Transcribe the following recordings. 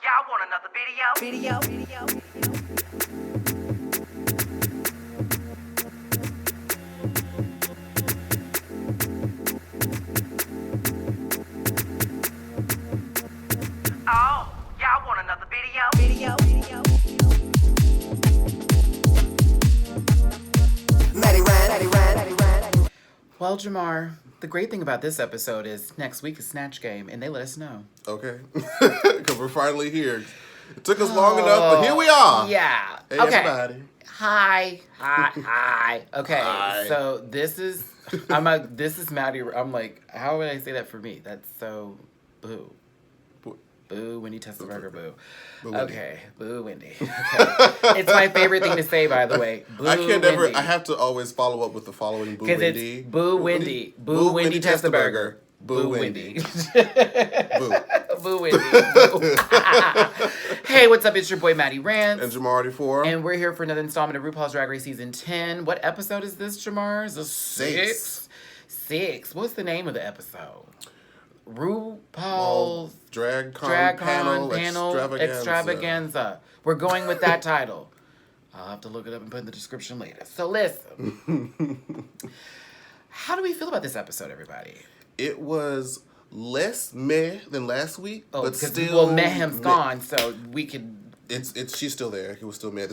y'all want another video? Oh, y'all want another video? Matty Rants. Well, Jamar, the great thing about this episode is next week is Snatch Game, and they let us know. Okay. Because we're finally here. It took us long enough, but here we are. Yeah. Hey, okay. everybody. Hi. Okay. Hi. So this is Matty. I'm like, how would I say that for me? That's so boo. Boo, Wendy Testerberger, boo. Wendy. Okay, boo, Wendy. Okay. It's my favorite thing to say, by the way. Boo, I can't never. Wendy. I have to always follow up with the following. Boo, Because Wendy. it's boo, Wendy. Boo, Wendy Testerberger. Boo, Wendy. Boo. Boo, Wendy. Boo. Hey, what's up? It's your boy, Matty Rants. And Jamar 4. And we're here for another installment of RuPaul's Drag Race Season 10. What episode is this, Jamar? Is this Six. Six. What's the name of the episode? RuPaul's DragCon panel extravaganza. extravaganza. We're going with that title. I'll have to look it up and put in the description later. So listen. How do we feel about this episode, everybody? It was less meh than last week, Oh, but because still Mayhem's meh. gone, so we could. It's she's still there. It was still meh.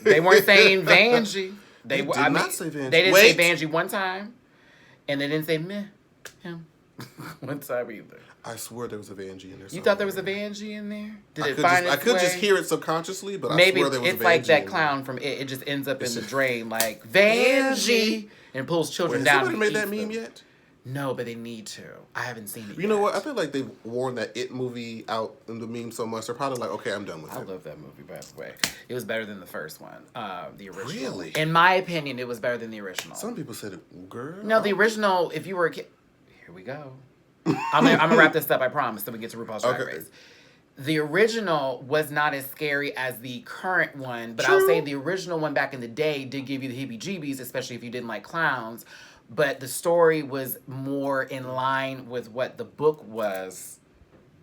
They weren't saying Vanjie. They did not say Vanjie. They didn't Wait. say Vanjie one time, and they didn't say meh him one time either. I swear there was a Vanjie in there. You thought there was a Vanjie in there? Did I it could find just, I its could way? just hear it subconsciously, but Maybe I swear there was it's a Vanjie like that in clown from It. It just ends up in the drain like Vanjie and pulls children Wait, has down. somebody and made that eats meme them. yet? No, but they need to. I haven't seen it You yet. know what? I feel like they've worn that It movie out in the meme so much. They're probably like, okay, I'm done with I it. love that movie, by the way. It was better than the first one, the original. Really? In my opinion, it was better than the original. Some people said it, girl. No, the original, if you were a kid... Here we go. I'm gonna wrap this up, I promise, then we get to RuPaul's Drag Okay. Race. The original was not as scary as the current one, but I'll True. say the original one back in the day did give you the heebie-jeebies, especially if you didn't like clowns. But the story was more in line with what the book was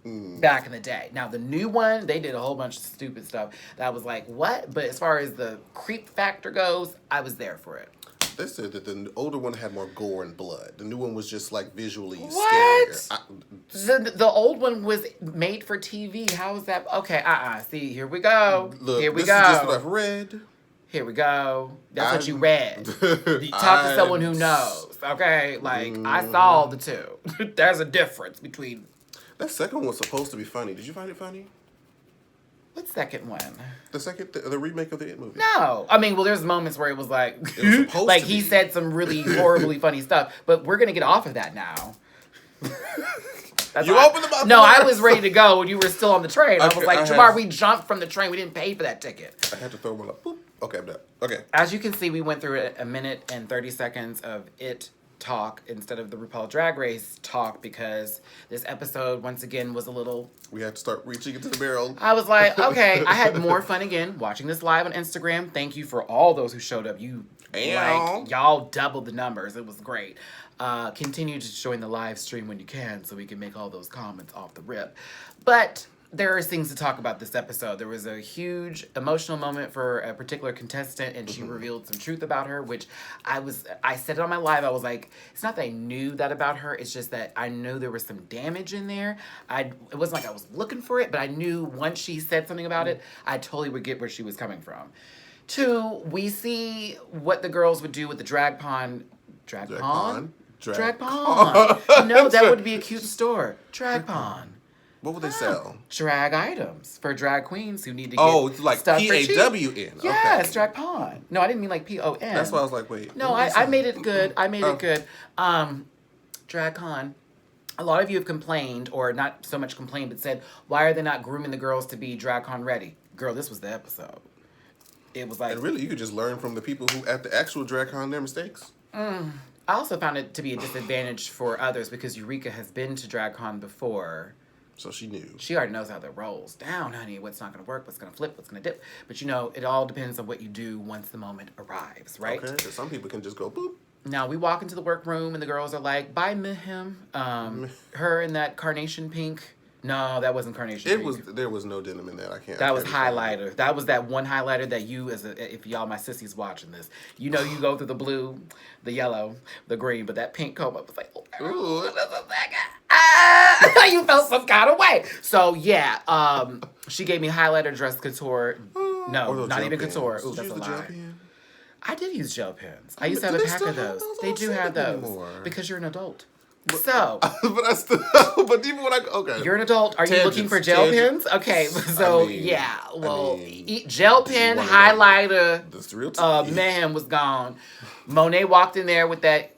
back in the day. Now, the new one, they did a whole bunch of stupid stuff that was like, what? But as far as the creep factor goes, I was there for it. They said that the older one had more gore and blood. The new one was just like visually What? scarier. The old one was made for TV. How is that? Okay, See, here we go. Look, Here we this go. is just what I've read. Here we go. That's what you I'm- read. You talk to someone who knows. Okay, like I saw the two. There's a difference between. That second one was supposed to be funny. Did you find it funny? What second one? The remake of the It movie. No, I mean, well, there's moments where it was like, It was supposed like to he be. said some really horribly funny stuff. But we're gonna get off of that now. That's You why- opened the mouth No, I first. was ready to go when you were still on the train. I was Okay, like, I Jamar, had- we jumped from the train. We didn't pay for that ticket. I had to throw one up. Boop. Okay, I'm done. Okay. As you can see, we went through a minute and 30 seconds of It talk instead of the RuPaul Drag Race talk because this episode, once again, was a little... We had to start reaching into the barrel. I was like, okay, I had more fun again watching this live on Instagram. Thank you for all those who showed up. Y'all doubled the numbers. It was great. Continue to join the live stream when you can so we can make all those comments off the rip. But there are things to talk about this episode. There was a huge emotional moment for a particular contestant, and she revealed some truth about her, which I said it on my live. I was like, it's not that I knew that about her. It's just that I knew there was some damage in there. It wasn't like I was looking for it, but I knew once she said something about it, I totally would get where she was coming from. 2, we see what the girls would do with the drag pond. Drag pond? Drag pond. No, that would be a cute store. Drag pond. What would they sell? Drag items for drag queens who need to get It's like stuff for cheap. P-A-W-N. Yes, Okay. drag pond. No, I didn't mean like P-O-N. That's why I was like, wait. No, what would they I sell? made it good. I made Oh. it good. Drag con. A lot of you have complained, or not so much complained, but said, why are they not grooming the girls to be drag con ready? Girl, this was the episode. It was like... And really, you could just learn from the people who, at the actual DragCon, their mistakes. I also found it to be a disadvantage for others because Eureka has been to DragCon before. So she knew. She already knows how that rolls down, honey. What's not going to work, what's going to flip, what's going to dip. But you know, it all depends on what you do once the moment arrives, right? Okay, 'cause some people can just go boop. Now, we walk into the workroom and the girls are like, bye, him. Her in that carnation pink No, that wasn't Carnation Pink. There was no denim in that. I can't. That was can't recall. highlighter. That was that one highlighter that you, if y'all my sissies watching this, you know you go through the blue, the yellow, the green, but that pink coat was like, oh, Ooh. you felt some kind of way. So yeah, she gave me highlighter dress couture. Or No, those not gel even pens. couture. Did Ooh, you that's use a the gel lie. pen? I did use gel pens. I used to have Do a they pack still of have those. those? I They don't do see have them those anymore. because you're an adult. So But I still. But even when okay. you're an adult. Are you looking for gel Tangents. pens? Okay, so I mean, yeah. Well, I mean, gel do you pen wanna know highlighter. the real tea? Man was gone. Monet walked in there with that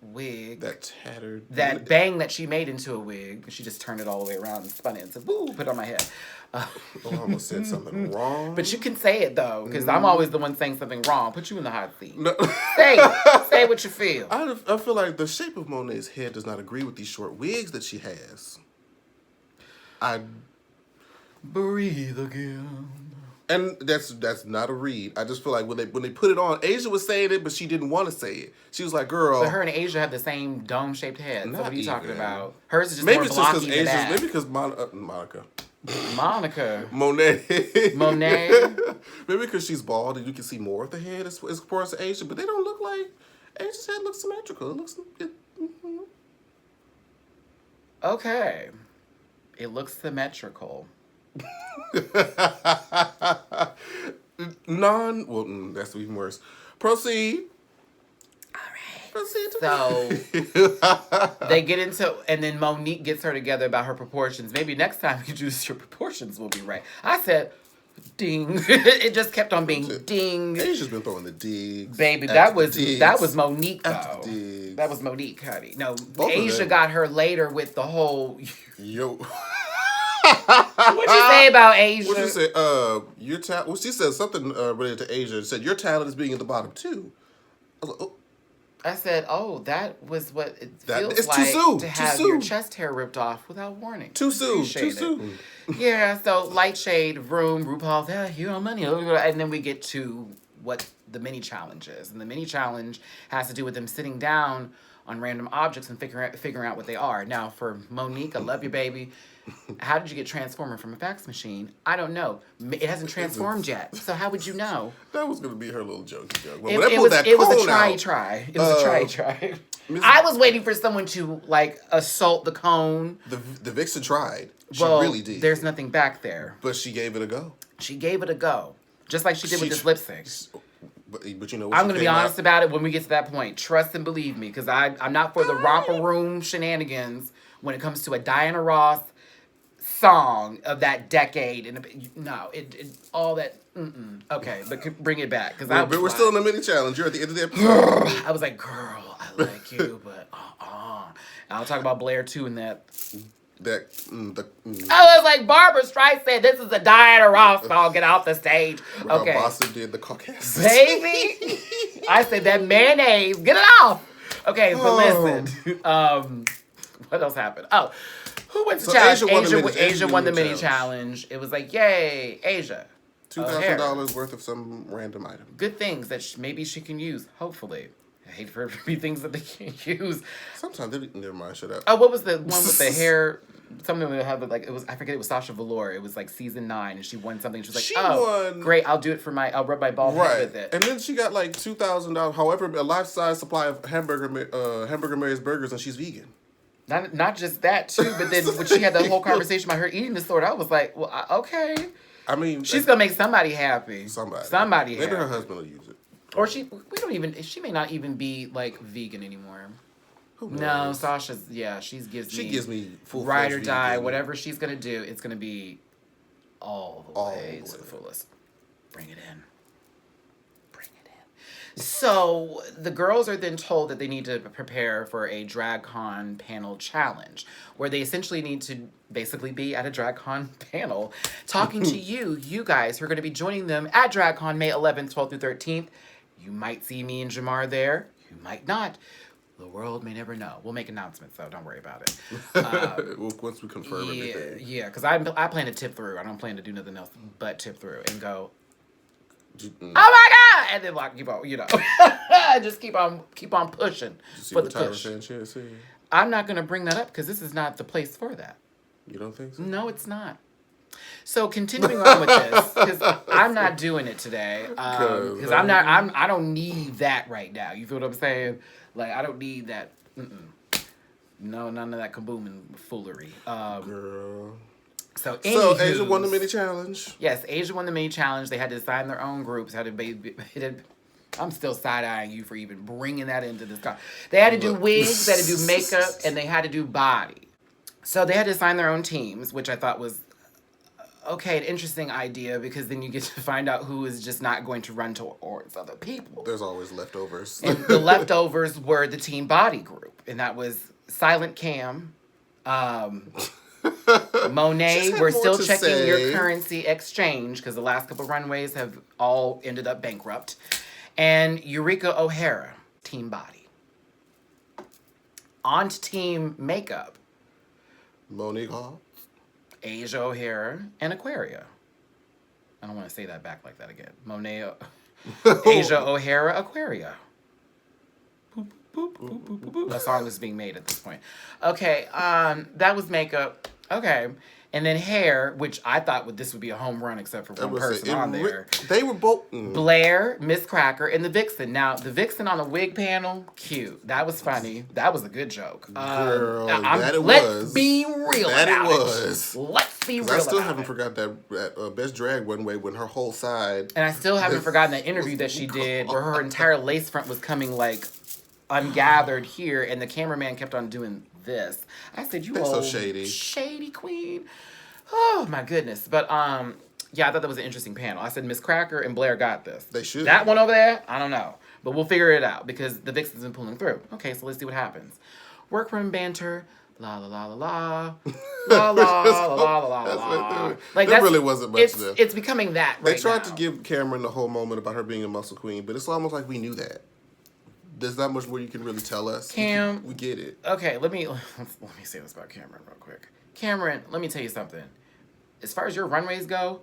wig. That tattered. That bang that she made into a wig. She just turned it all the way around and spun it and said, "Woo!" Put it on my head. Oh, I almost said something wrong. But you can say it though, because I'm always the one saying something wrong. Put you in the hot seat. No. Say it. Say what you feel. I feel like the shape of Monet's head does not agree with these short wigs that she has. Breathe again. And that's not a read. I just feel like when they put it on, Asia was saying it, but she didn't want to say it. She was like, "Girl." But her and Asia have the same dome-shaped head. So Not what are you talking even. about? Hers is just Maybe more it's just blocky because than that. Asia's. Maybe because Monica. Monica. Monet. Maybe because she's bald and you can see more of the head as far as Asia, but they don't look like Asia's head looks symmetrical. It looks. Okay. It looks symmetrical. That's even worse. Proceed. So they get into, and then Monique gets her together about her proportions. Maybe next time you do your proportions will be right. I said, ding. It just kept on being ding. Asia's been throwing the digs. Baby, after that was the digs, that was Monique after though. the digs. That was Monique, honey. No, Both of Asia them. got her later with the whole. Yo. What'd you say about Asia? What you say? Your talent. Well, she said something related to Asia. She said your talent is being at the bottom too. I was like, oh. I said, "Oh, that was what it feels it's too like soon, to too have your soon. chest hair ripped off without warning." Too soon. Appreciate Too it. soon. Yeah, so light shade, room, RuPaul's, you know, money, and then we get to what the mini challenge is, and the mini challenge has to do with them sitting down on random objects and figuring out what they are. Now, for Monique, I love you, baby. How did you get transformer from a fax machine? I don't know. It hasn't transformed yet, so how would you know? That was gonna be her little jokey joke. But It, when they it pulled was that it was a cone out, try. It was a try. Miss- I was waiting for someone to like assault the cone. the Vixen tried. She Well, really did. There's nothing back there. But she gave it a go. She gave it a go, just like she did with this lip sync. But you know what? I'm gonna be honest about it when we get to that point. Trust and believe me, because I'm not for the romper room shenanigans when it comes to a Diana Ross song of that decade. And no, it all that. Okay, but bring it back because We're still in the mini challenge. You're at the end of the episode. I was like, girl, I like you, but And I'll talk about Blair too in that. I was like, Barbara Streisand, this is a Diana Ross song. Get off the stage. Okay. Boston did the Caucasus. Baby. I said that mayonnaise. Get it off. Okay, but listen. What else happened? Oh, who wins the challenge? Asia won the mini challenge. It was like, yay, Asia. $2,000 worth of some random item. Good things that maybe she can use, hopefully. I hate for it to be things that they can't use. Sometimes they never mind. Shut up. Oh, what was the one with the hair? Something that had like it was. I forget. It was Sasha Velour. It was like season 9, and she won something. She was like, She "Oh, won- great! I'll do it for I'll rub my bald head with it." And then she got like $2,000. However, a life-size supply of Hamburger Mary's burgers, and she's vegan. Not just that too, but then when she had the whole conversation about her eating disorder, I was like, "Well, okay." I mean, She's gonna make somebody happy. Somebody Maybe happy. her husband will use it. Or she may not even be like vegan anymore. Who knows? No, Sasha's she gives me full ride or die. Whatever she's gonna do, it's gonna be all the way to the fullest. Bring it in. So the girls are then told that they need to prepare for a DragCon panel challenge, where they essentially need to basically be at a DragCon panel talking to you guys who are going to be joining them at DragCon May 11th, 12th through 13th. You might see me and Jamar there. You might not. The world may never know. We'll make announcements, though. Don't worry about it. Once we confirm everything. Yeah, because I plan to tip through. I don't plan to do nothing else but tip through and go, oh my God! And then like, just keep on pushing Did you see for what the Tyra push. Sanchez said? I'm not going to bring that up because this is not the place for that. You don't think so? No, it's not. So continuing on with this, because I'm not doing it today. Because I don't need that right now. You feel what I'm saying? Like, I don't need that. No, none of that kaboom and foolery. Girl. So Asia won the mini challenge. Yes, Asia won the mini challenge. They had to design their own groups. I'm still side-eyeing you for even bringing that into this car. They had to do wigs, they had to do makeup, and they had to do body. So they had to design their own teams, which I thought was, okay, an interesting idea, because then you get to find out who is just not going to run towards other people. There's always leftovers. And the leftovers were the team body group, and that was Silent Cam, Monet, we're still checking your currency exchange, because the last couple runways have all ended up bankrupt. And Eureka O'Hara, team body. On to team makeup. Monique Hall. Asia O'Hara and Aquaria. I don't want to say that back like that again. Monet, Asia O'Hara, Aquaria. Boop, boop, boop, boop, boop, boop. A song is being made at this point. Okay, that was makeup. Okay. And then hair, which I thought this would be a home run except for one person on there. They were both... Blair, Miss Cracker, and the Vixen. Now, the Vixen on the wig panel, cute. That was funny. That was a good joke. Girl, let's be real about it. Was. Let's be real about it. I still haven't forgot that Best Drag Runway when her whole side... And I still haven't forgotten that interview that she did where her entire lace front was coming, like, ungathered here, and the cameraman kept on doing this. I said, you old so shady queen. Oh my goodness. But yeah, I thought that was an interesting panel. I said Miss Cracker and Blair got this. They should. That one over there, I don't know. But we'll figure it out because the Vixen's been pulling through. Okay, so let's see what happens. Workroom banter. La la la la la. La la la la la la. Like there really wasn't much there. It's becoming that right now. They tried to give Cameron the whole moment about her being a muscle queen, but it's almost like we knew that. There's not much more you can really tell us. Cam, we get it. Okay, let me say this about Cameron real quick. Cameron, let me tell you something. As far as your runways go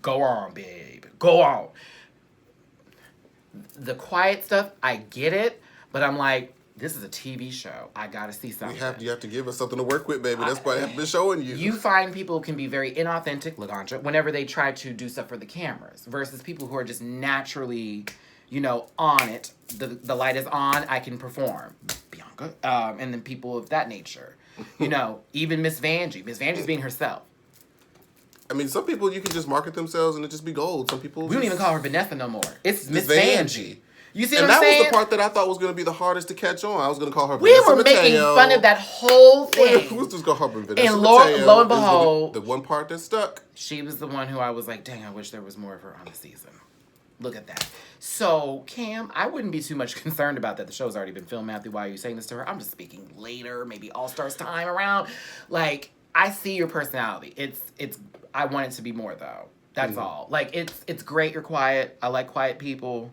on, babe. Go on. The quiet stuff, I get it, but I'm like, this is a TV show. I gotta see something. You have to give us something to work with, baby. That's why I've been showing you. You find people can be very inauthentic, Laganja, whenever they try to do stuff for the cameras, versus people who are just naturally, on it. The light is on, I can perform. Bianca. And then people of that nature. Even Miss Vanjie. Miss Vanjie's being herself. I mean, some people you can just market themselves and it just be gold. Some people... We don't even call her Vanessa no more. It's Miss Vanjie. You see what I'm saying? And that was the part that I thought was going to be the hardest to catch on. I was going to call her Vanessa Mateo. Making fun of that whole thing. We was just going to call her Vanessa and Mateo. Lo and behold... The one part that stuck. She was the one who I was like, dang, I wish there was more of her on the season. Look at that. So, Cam, I wouldn't be too much concerned about that. The show's already been filmed, Matthew. Why are you saying this to her? I'm just speaking later, maybe All-Stars time around. Like, I see your personality. It's. I want it to be more, though. That's all. Like, it's great you're quiet. I like quiet people.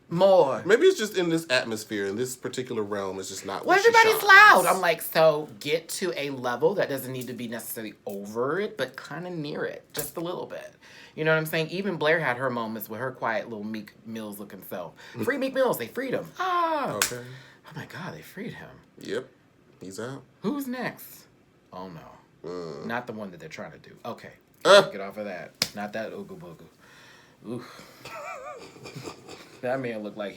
More. Maybe it's just in this atmosphere, in this particular realm, it's just not. Well, everybody's loud. I'm like, so get to a level that doesn't need to be necessarily over it, but kind of near it, just a little bit. You know what I'm saying? Even Blair had her moments with her quiet little Meek Mills looking self. Free Meek Mills, they freed him. Ah. Okay. Oh my God, they freed him. Yep, he's out. Who's next? Oh no, not the one that they're trying to do. Okay, get off of that. Not that ooga booga. Oof. That man looked like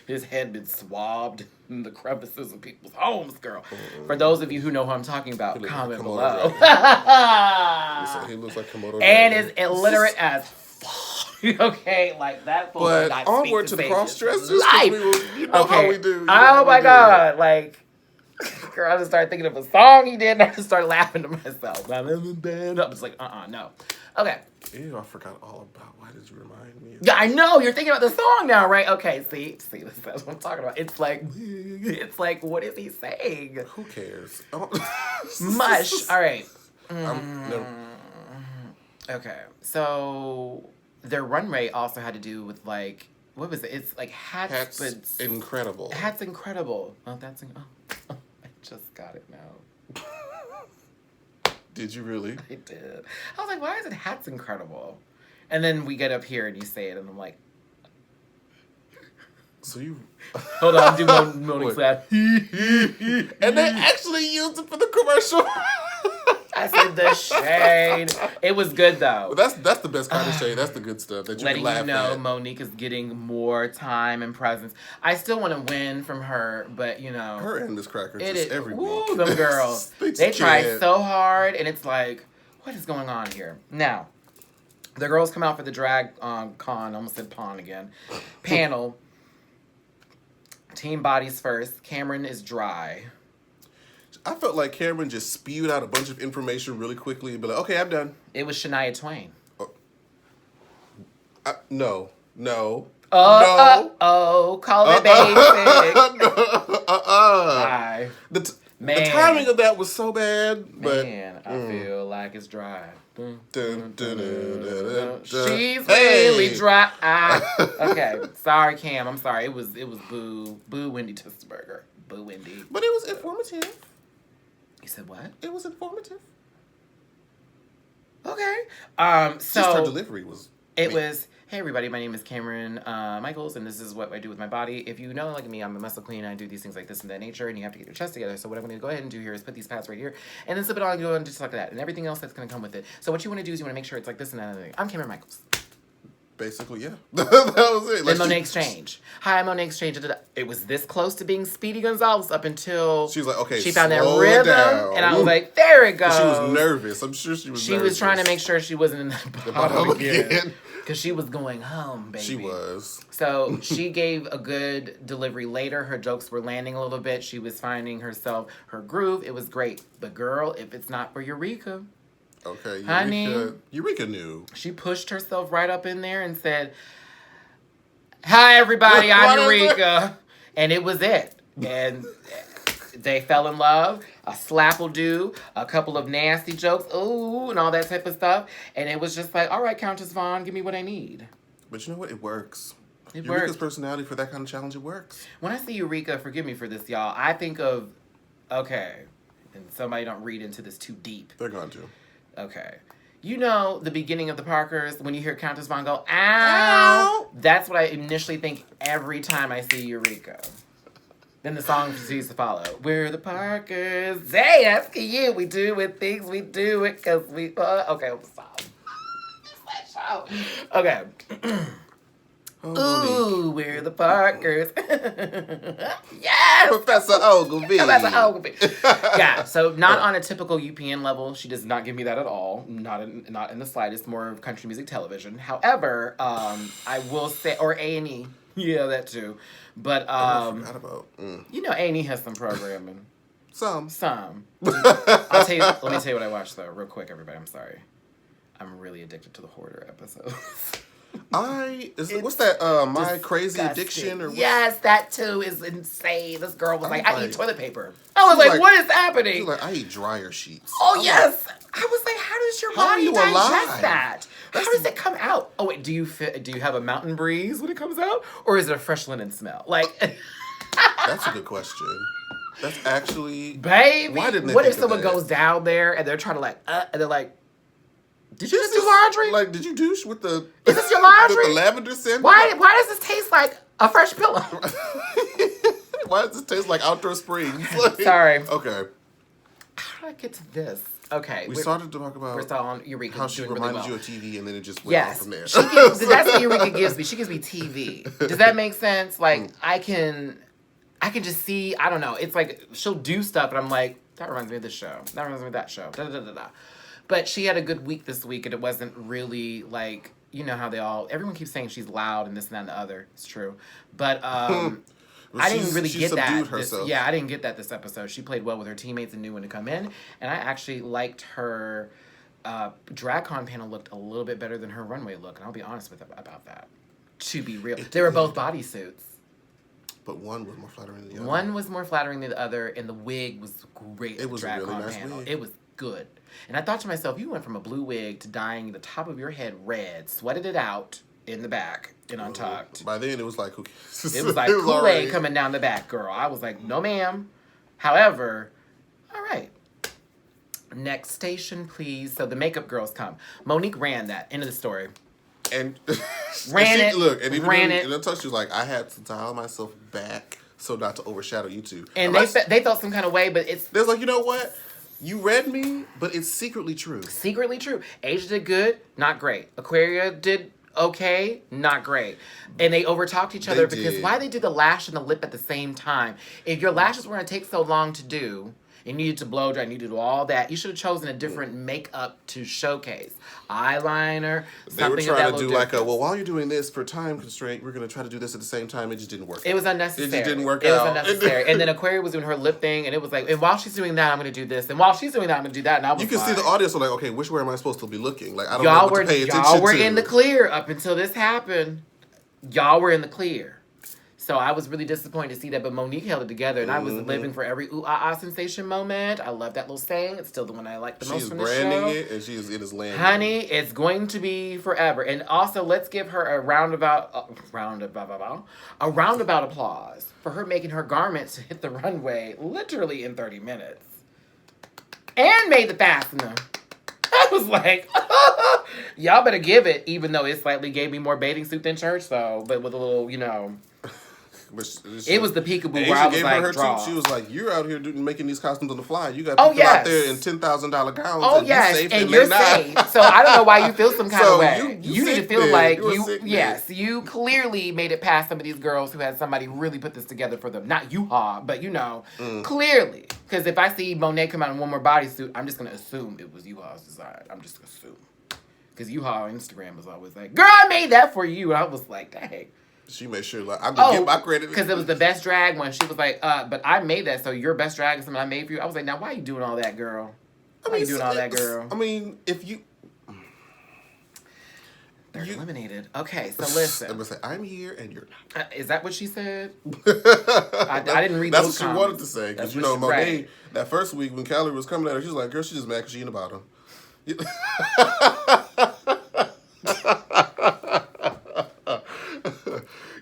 his head been swabbed in the crevices of people's homes, girl. For those of you who know who I'm talking about, comment below. He looks like Komodo and is illiterate as fuck. Okay, like that. But onward to the cross dressers. You know how we do. Oh my God, like. Girl, I just started thinking of a song he did, and I just started laughing to myself. I'm just like, no. Okay. Ew, I forgot all about. Why did you remind me? Yeah, I know. You're thinking about the song now, right? Okay, see, that's what I'm talking about. It's like, what is he saying? Who cares? Mush. All right. No. Okay, so their runway also had to do with like, what was it? It's like hats but incredible. Hats incredible. Oh, that's I just got it now. Did you really? I did. I was like, why is it hats incredible? And then we get up here and you say it, and I'm like, So you... Hold on, do Monique's laugh. And they actually used it for the commercial. I said the shade. It was good though. But that's the best kind of shade. That's the good stuff that you Letting can laugh you know at. Monique is getting more time and presence. I still want to win from her, but you know. Her and Miss Cracker It just is, every woo, week. them girls. They try so hard, and it's like, what is going on here? Now, the girls come out for the drag con, almost said pawn again, panel. Team bodies first. Cameron is dry. I felt like Cameron just spewed out a bunch of information really quickly and be like, okay, I'm done. It was Shania Twain. No. Call it basic. Bye. The timing of that was so bad, but... Man, I feel like it's dry. Dun, dun, dun, dun. She's Hey. really dry. Okay, sorry, Cam. I'm sorry. It was boo Wendy Tistenberger. Boo Wendy. But it was informative. You said what? It was informative. Okay. So Just her delivery was... it was, hey everybody, my name is Cameron Michaels, and this is what I do with my body. If you know like me, I'm a muscle queen. I do these things like this and that nature, and you have to get your chest together. So what I'm going to go ahead and do here is put these pads right here, and then slip it on and go and just like that, and everything else that's going to come with it. So what you want to do is you want to make sure it's like this and that and that. I'm Cameron Michaels. Basically, yeah. That was it. Then Monet Exchange. Hi, Monet Exchange. It was this close to being Speedy Gonzalez up until she was like, okay, she found that slow rhythm, down. and I was like, there it goes. She was nervous. I'm sure she was. She was trying to make sure she wasn't in the bottom again. again. Because she was going home, baby. She was. So she gave a good delivery later. Her jokes were landing a little bit. She was finding herself, her groove. It was great. But girl, if it's not for Eureka. Okay, Honey. Eureka knew. She pushed herself right up in there and said, hi, everybody, I'm Eureka. And it was it. And they fell in love. A slap will do. A couple of nasty jokes. Ooh, and all that type of stuff. And it was just like, all right, Countess Vaughn, give me what I need. But you know what? It works. It Eureka's works. personality for that kind of challenge, it works. When I see Eureka, forgive me for this, y'all, I think of, okay, and somebody don't read into this too deep. They're going to. Okay. You know the beginning of the Parkers, when you hear Countess Vaughn go, ow, that's what I initially think every time I see Eureka. Then the song proceeds to follow. We're the Parkers. Hey, asking you. We do it things. We do it because we... okay, stop. Okay. Ooh, we're the Parkers. Yes! Professor Ogilvy. Professor Ogilvy. Yeah, so not on a typical UPN level. She does not give me that at all. Not in the slightest. More of country music television. However, I will say... Or A&E. Yeah, that too. But, I forgot about... you know, A&E has some programming. Some. Let me tell you what I watched, though, real quick, everybody. I'm sorry. I'm really addicted to the Hoarder episodes. What's that? My Crazy Addiction? Or yes, that too is insane. This girl was like, I eat toilet paper. I was like, what is happening? She's like, I eat dryer sheets. Oh, yes. I was like, how does your How are body you digest alive? that? How does it come out? Oh, wait, do you have a mountain breeze when it comes out? Or is it a fresh linen smell? Like... That's a good question. That's actually... Baby, Why didn't they what if think of someone that? goes down there and they're trying to and they're like, did you just do laundry? Like, did you douche with the... Is this your laundry? with the lavender scent? Why does this taste like a fresh pillow? Why does this taste like outdoor springs? Like, Sorry. Okay. How did I get to this? Okay. We started to talk about we're still on Eureka how she doing reminded really well. you of TV, and then it just went on Yes. from there. That's what Eureka gives me. She gives me TV. Does that make sense? Like, I can just see, I don't know. It's like, she'll do stuff, and I'm like, that reminds me of this show. That reminds me of that show. Da, da, da, da, da. But she had a good week this week, and it wasn't really like, you know how everyone keeps saying she's loud and this and that and the other. It's true. But I didn't really get that. I didn't get that this episode. She played well with her teammates and knew when to come in. And I actually liked her DragCon panel looked a little bit better than her runway look. And I'll be honest about that. To be real. They were both bodysuits. But one was more flattering than the other. One was more flattering than the other, and the wig was great. It was a really nice wig. It was good. And I thought to myself, you went from a blue wig to dyeing the top of your head red, sweated it out in the back in Untucked. By then, it was like, who cares? It was like Kool-Aid coming down the back, girl. I was like, no, ma'am. However, all right. Next station, please. So the makeup girls come. Monique ran that. End of the story. And Ran it. Look, and even Ran and it. I told she was like, I had to dial myself back so not to overshadow you two. And they felt some kind of way, but it's They're like, you know what? You read me, but it's secretly true. secretly true. Asia did good, not great. Aquaria did okay, not great. And they overtalked each other because why they do the lash and the lip at the same time? If your lashes were going to take so long to do, you needed to blow dry, you needed to do all that, you should have chosen a different makeup to showcase. Eyeliner, They were something of trying that to do little like difference. well, while you're doing this for time constraint, we're going to try to do this at the same time. It just didn't work. It was unnecessary. It just didn't work It was out. unnecessary. And then Aquaria was doing her lip thing, and it was like, and while she's doing that, I'm going to do this. And while she's doing that, I'm going to do that. And I was You can see the audience are like, okay, which way am I supposed to be looking? Like, I don't know what to pay attention to. Y'all were in the clear up until this happened. Y'all were in the clear. So I was really disappointed to see that, but Monique held it together, and I was living for every ooh-ah-ah sensation moment. I love that little saying. It's still the one I like the most She's from the show. branding it, and it is landing. Honey, it's going to be forever. And also, let's give her a roundabout applause for her making her garments hit the runway literally in 30 minutes. And made the fastener. I was like, y'all better give it, even though it slightly gave me more bathing suit than church, though, but with a little, it was the peekaboo where I was gave like, her draw. She was like, "You're out here making these costumes on the fly. You got Oh, people out yes. there in $10,000 gowns. Oh, and yes, you safe and and you're they're not." safe. So I don't know why you feel some kind So of way. you need to sick feel then. like You a sick then. yes, you clearly made it past some of these girls who had somebody really put this together for them. Not you-ha, but clearly. Because if I see Monet come out in one more bodysuit, I'm just going to assume it was you-ha's design. I'm just going to assume. Because you-ha on Instagram was always like, girl, I made that for you. And I was like, dang. She made sure, like, I'm going to get my credit. Because it was the best drag one. She was like, but I made that, so your best drag is something I made for you. I was like, now, why are you doing all that, girl? Why are you doing all that, girl? I mean, if you... They're eliminated. Okay, so listen. I'm going to say, I'm here and you're not. Is that what she said? I didn't read That's those what she comments. wanted to say. Because, That's what she- Monet, right. that first week when Callie was coming at her, she was like, girl, she's just mad because she in the bottom.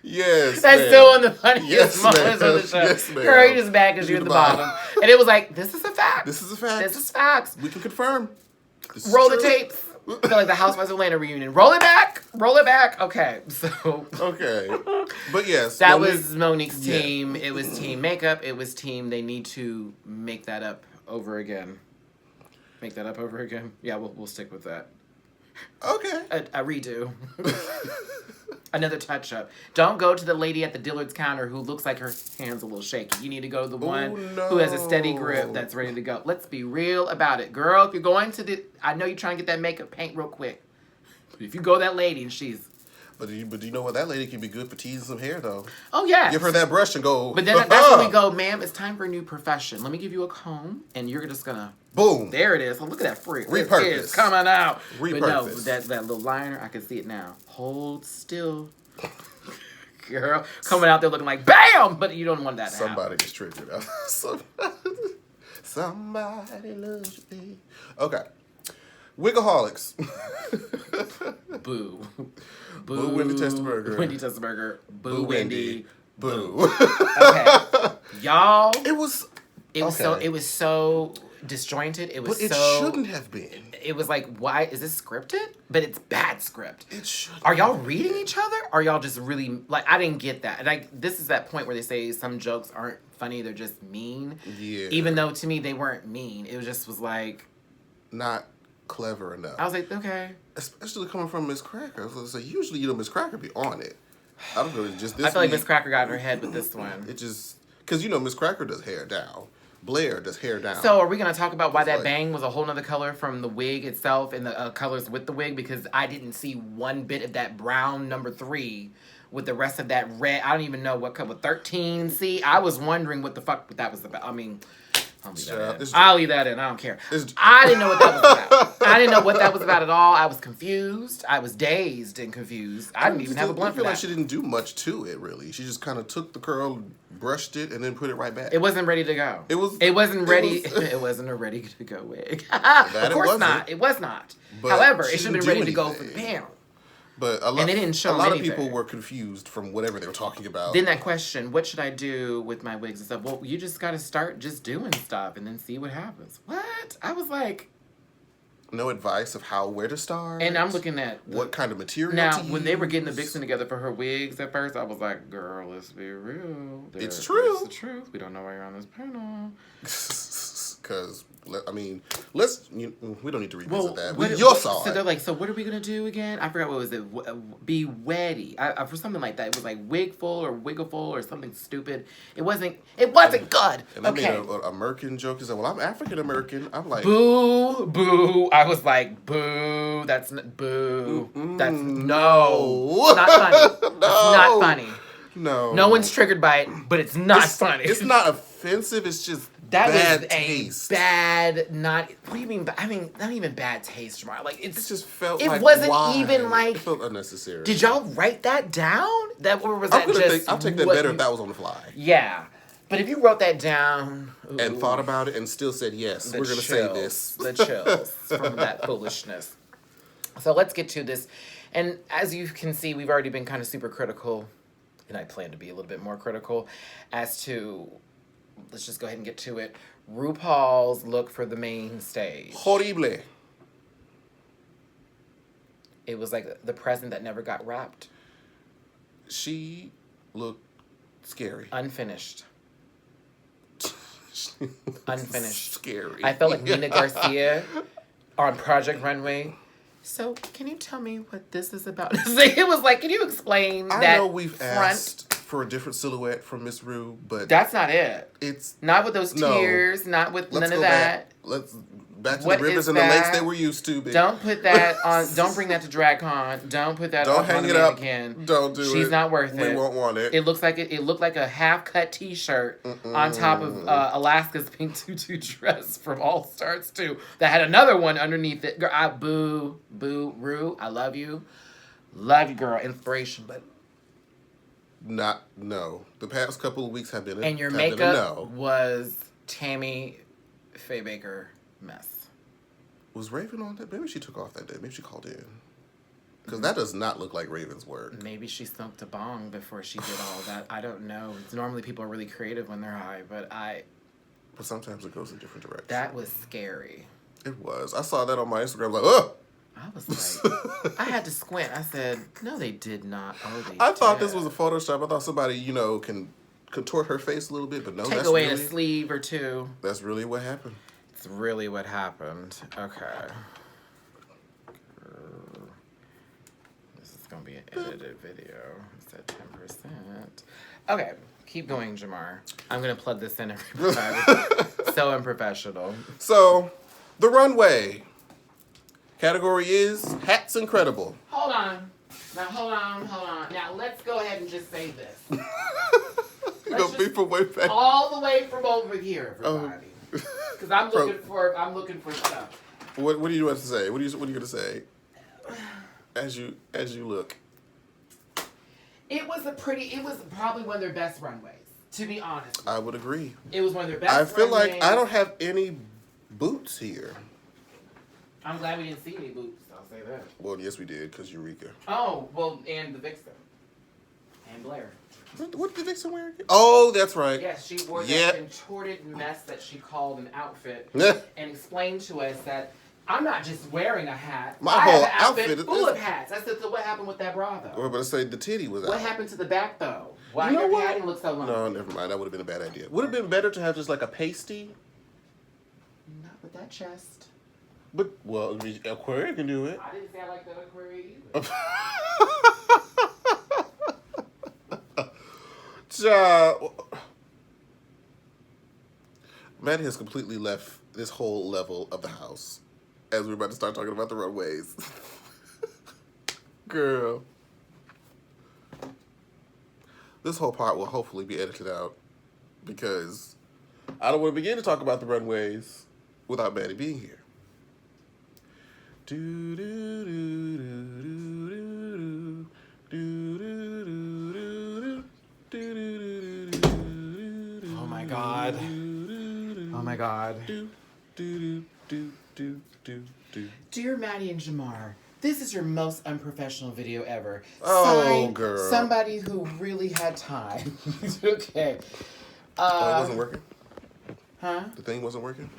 Yes, That's ma'am. still one of the funniest Yes, moments of the ma'am. show. Yes, ma'am. Girl, you just mad because you're in the bottom. And it was like, this is a fact. This is a fact. This is facts. We can confirm. This is Roll the true. tapes. I feel like the Housewives of Atlanta reunion. Roll it back. Roll it back. Okay, so... Okay. But yes. That Monique- was Monique's Yeah. team. It was team makeup. It was team. They need to make that up over again. Make that up over again? Yeah, we'll stick with that. Okay. A redo. Another touch up. Don't go to the lady at the Dillard's counter who looks like her hand's a little shaky. You need to go to the one who has a steady grip that's ready to go. Let's be real about it. Girl, if you're going to I know you're trying to get that makeup paint real quick. But if you go that lady and she's... But you know what? That lady can be good for teasing some hair, though. Oh, yeah. Give her that brush and go. But then that's when we go, ma'am, it's time for a new profession. Let me give you a comb, and you're just going to... Boom. There it is. Oh, look at that freak. Repurpose. It is coming out. Repurpose. But no, that little liner, I can see it now. Hold still. Girl, coming out there looking like BAM! But you don't want that to Somebody gets triggered. Somebody loves me. Okay. Wigaholics. happen. Boo. Boo Wendy Testenberger. Wendy Testenberger. Boo Wendy. Boo. Okay. Y'all, It was so disjointed. It was But it so... shouldn't have been. It was like, why is this scripted? But it's bad script. It should. Are y'all reading each other? Or are y'all just really like? I didn't get that. And this is that point where they say some jokes aren't funny; they're just mean. Yeah. Even though to me they weren't mean. It was like Not clever enough. I was like, okay. Especially coming from Miss Cracker. So usually, Miss Cracker be on it. I don't know. It's just this I feel like week, Miss Cracker got in her head with this one. It just because Miss Cracker does hair down. Blair does hair down. So are we gonna talk about why It's that like- bang was a whole nother color from the wig itself and the colors with the wig? Because I didn't see one bit of that brown number 3 with the rest of that red. I don't even know what color 13. See, I was wondering what the fuck that was about. I mean, I'll leave that in. I'll leave that in. I don't care. I didn't know what that was about. I didn't know what that was about at all. I was confused. I was dazed and confused. I didn't even have a blunt I for feel like that. she didn't do much to it, really. She just kind of took the curl, brushed it, and then put it right back. It wasn't ready to go. It was- It wasn't it ready. was- It wasn't a ready to go wig. That Of it course wasn't. not. It was not. But However, she it should have didn't been do ready to go for the anything. panel. But a lot, And they didn't show a lot of anything. people were confused from whatever they were talking about. Then that question, what should I do with my wigs and stuff? Well, you just got to start just doing stuff and then see what happens. What? I was like, no advice of where to start. And I'm looking at what kind of material now. to When they were use. getting the vixen together for her wigs at first, I was like, "Girl, let's be real. It's true. It's the truth. We don't know why you're on this panel." Because we don't need to revisit that. What, You saw so it. they're like, so what are we gonna do again? I forgot what was it. Be wetty. I for something like that. It was like wigful or wiggleful or something stupid. It wasn't good. And I made a American joke. He said, "Well, I'm African American." I'm like, boo, boo. I was like, boo. That's boo. That's no. It's not funny. No. It's not funny. No. No one's triggered by it, but it's not funny. It's not offensive. It's just that bad was taste. a bad, not. What do you mean? I mean, not even bad taste, Jamar. Like It just felt. It like, wasn't why? even like. It felt unnecessary. Did y'all write that down? That or was that just? I'll take that better if that was on the fly. Yeah, but if you wrote that down And thought about it and still said yes, we're gonna say this. The chills from that foolishness. So let's get to this, and as you can see, we've already been kind of super critical, and I plan to be a little bit more critical as to. Let's just go ahead and get to it. RuPaul's look for the main stage. Horrible. It was like the present that never got wrapped. She looked scary. Unfinished. Unfinished. Scary. I felt like Nina Garcia on Project Runway. So, can you tell me what this is about? It was like, can you explain that I know we've front? asked for a different silhouette from Miss Ru, but That's not it. it's Not with those No. tears, not with let's none go of that. back. Let's back to What the rivers is and the lakes that? they were used to. Bitch. Don't put that on. Don't bring that to DragCon. Don't put that Don't on hang the it up. mannequin. Don't do it. She's not worth it. We won't want it. It looks like it looked like a half-cut T-shirt on top of Alaska's pink tutu dress from All Stars 2 that had another one underneath it. Girl, boo, Ru. I love you, girl. Inspiration, but No. The past couple of weeks have been and your have been a makeup no. was Tammy Faye Baker mess. Was Raven on that? Maybe she took off that day. Maybe she called in. Because that does not look like Raven's work. Maybe she smoked a bong before she did all that. I don't know. Normally people are really creative when they're high, but But sometimes it goes in different directions. that was scary. It was. I saw that on my Instagram. I was like, ugh! I was like, I had to squint. I said, no, they did not. Oh, they I thought did. this was a Photoshop. I thought somebody, can contort her face a little bit, but no, Take that's away really, a sleeve or two. that's really what happened. It's really what happened. Okay. This is going to be an edited video. It's at 10%. Okay. Keep going, Jamar. I'm going to plug this in every time. So unprofessional. So, the runway. Category is Hats Incredible. Hold on. Now, hold on. Now, let's go ahead and just say this. You're going to be from way back. All the way from over here, everybody. Because I'm looking for stuff. What do you want to say? What are you going to say? As you look. It was probably one of their best runways, to be honest. I would agree. It was one of their best I feel runways. like I don't have any boots here. I'm glad we didn't see any boots, I'll say that. Well, yes, we did, because Eureka. Oh, well, and the Vixen. And Blair. What did the Vixen wear again? Oh, that's right. Yes, she wore Yep. that contorted mess that she called an outfit Yeah. and explained to us that I'm not just wearing a hat. My I whole have an outfit outfit is- full of hats. I said, so what happened with that bra, though? We're going to say the titty was out. What happened to the back, though? Why You know your what? padding look so long? No, never mind. That would have been a bad idea. Would have been better to have just like a pasty. Not with that chest. But, well, Aquaria can do it. I didn't say I like that Aquaria either. Matty has completely left this whole level of the house as we're about to start talking about the runways. Girl. This whole part will hopefully be edited out because I don't want to begin to talk about the runways without Matty being here. Do do do do do do do do do do. Oh my God. Oh my God. Do do do do do do. Dear Matty and Jamar, this is your most unprofessional video ever. Oh, Signed, girl. somebody who really had time. Okay. Oh, it wasn't working? Huh? The thing wasn't working?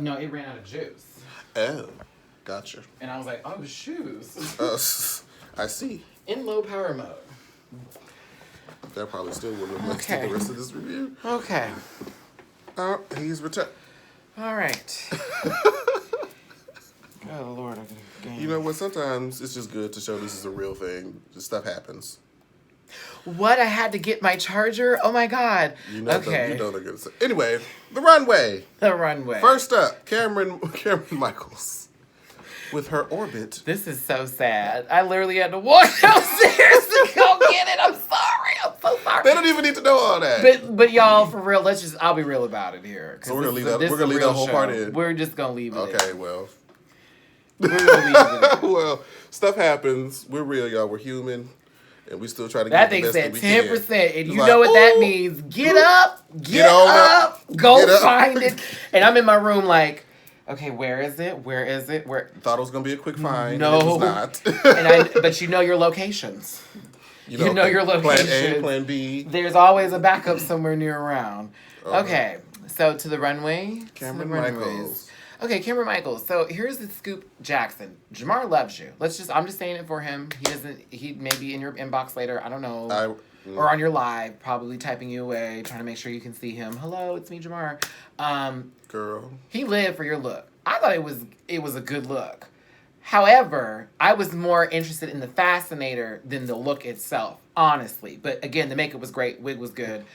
No, it ran out of juice. Oh. Gotcha. And I was like, oh, shoes. I see. In low power mode. That probably still wouldn't have lasted the rest of this review. Okay. He's returned. All right. Oh, Lord. You know what? Sometimes it's just good to show this is a real thing. This stuff happens. What? I had to get my charger? Oh, my God. You know, okay. You know they're going to say. Anyway, the runway. The runway. First up, Cameron Michaels with her orbit. This is so sad. I literally had to walk downstairs to go get it. I'm sorry. I'm so sorry. They don't even need to know all that. But y'all, for real, I'll be real about it here. So we're going to leave that. We're going to leave that whole part in. We're just going to leave it Okay, in. well. We're going to leave it in. Well, stuff happens. We're real, y'all. We're human. And we still try to that get the thing best said that we 10%, can. and you know what that means. Get up, get up, go get up. find it. And I'm in my room like, okay, where is it? Where is it? Where? Thought it was gonna be a quick find. No, and it was not. but you know your locations. You know your location. Plan A, Plan B. There's always a backup somewhere near around. Okay, so to the runway. Cameron to the Michaels. Okay, Cameron Michaels. So here's the scoop, Jackson. Jamar loves you. I'm just saying it for him. He may be in your inbox later. I don't know. Or on your live, probably typing you away, trying to make sure you can see him. Hello, it's me, Jamar. Girl. He lived for your look. I thought it was a good look. However, I was more interested in the fascinator than the look itself, honestly. But again, the makeup was great. Wig was good.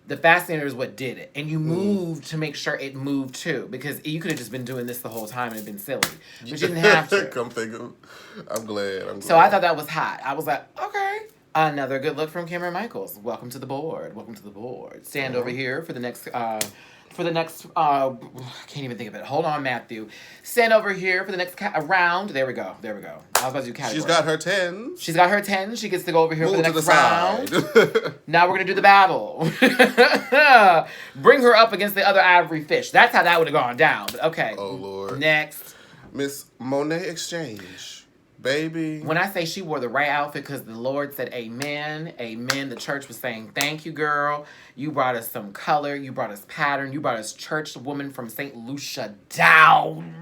The fascinator is what did it. And you moved to make sure it moved too. Because you could have just been doing this the whole time and it'd been silly. But you didn't have to. Come think of I'm glad. So I thought that was hot. I was like, okay. Another good look from Cameron Michaels. Welcome to the board. Welcome to the board. Stand over here for the next I can't even think of it. Hold on, Matthew. Stand over here for the next round. There we go. I was about to do category. She's got her 10s. She's got her 10. She gets to go over here Move for the to next the round. Now we're going to do the battle. Bring her up against the other ivory fish. That's how that would have gone down. But okay. Oh, Lord. Next. Miss Monet Exchange. Baby. When I say she wore the right outfit because the Lord said amen, amen. The church was saying, thank you, girl. You brought us some color. You brought us pattern. You brought us church woman from St. Lucia down.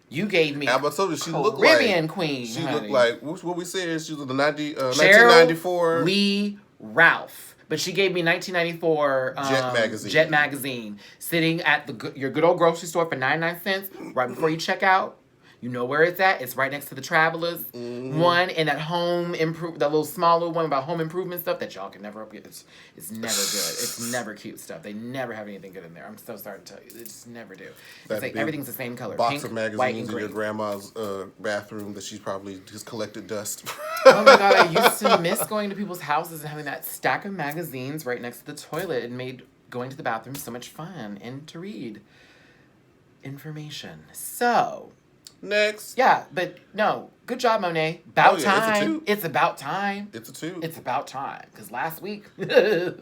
You gave me I told you, she looked Caribbean like queen. She honey. looked like what we said. She was the 1994 Lee Ralph. But she gave me 1994 Jet Magazine, sitting at your good old grocery store for 99 cents right before you check out. You know where it's at. It's right next to the Travelers one, and that that little small little one about home improvement stuff that y'all can never get. It's never good. It's never cute stuff. They never have anything good in there. I'm so sorry to tell you. They just never do. It's like everything's the same color. Box Pink, of magazines white, and in green. your grandma's bathroom that she's probably just collected dust. Oh my God, I used to miss going to people's houses and having that stack of magazines right next to the toilet. It made going to the bathroom so much fun and to read information. So... Next. Yeah, but no. Good job, Monet. About time. It's about time. It's a 2. It's about time. Because last week, I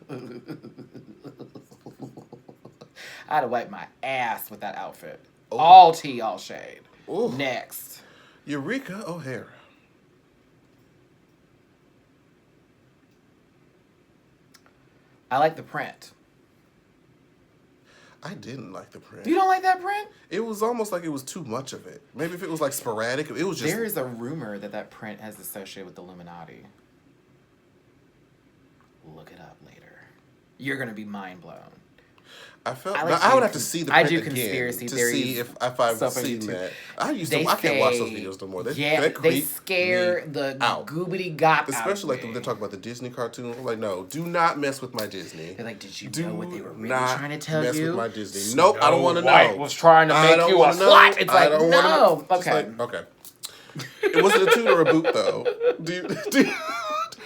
had to wipe my ass with that outfit. Oh. All tea, all shade. Ooh. Next. Eureka O'Hara. I like the print. I didn't like the print. You don't like that print? It was almost like it was too much of it. Maybe if it was like sporadic, it was just... There is a rumor that print has associated with the Illuminati. Look it up later. You're going to be mind blown. I would have to see the print I do again conspiracy to theories see if I've seen that. I can't watch those videos no more. They scare the goobity gop especially out of like when they talk about the Disney cartoons. I'm like, no, do not mess with my Disney. They're like, did you know what they were really trying to tell you? Mess with my Disney. Nope, I don't want to know. White was trying to make you a slut. It's like, no. Okay. Okay. Was it a toot or a boot though?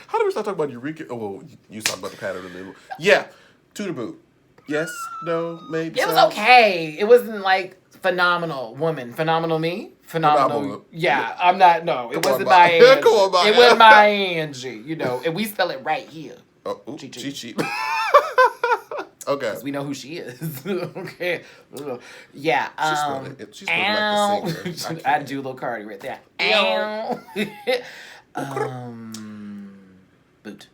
How do we start talking about Eureka? Oh, well, you talked about the pattern a little. Yeah, toot or boot. Yes, no, maybe. It was okay. It wasn't like phenomenal woman. Phenomenal me? Phenomenal. Yeah, I'm not, no. It wasn't my Angie. It wasn't my Angie, you know. And we spell it right here. Oh, Chi-Chi. Okay. We know who she is. Okay. Yeah. She's like the singer. I do a little Cardi right there. Boot.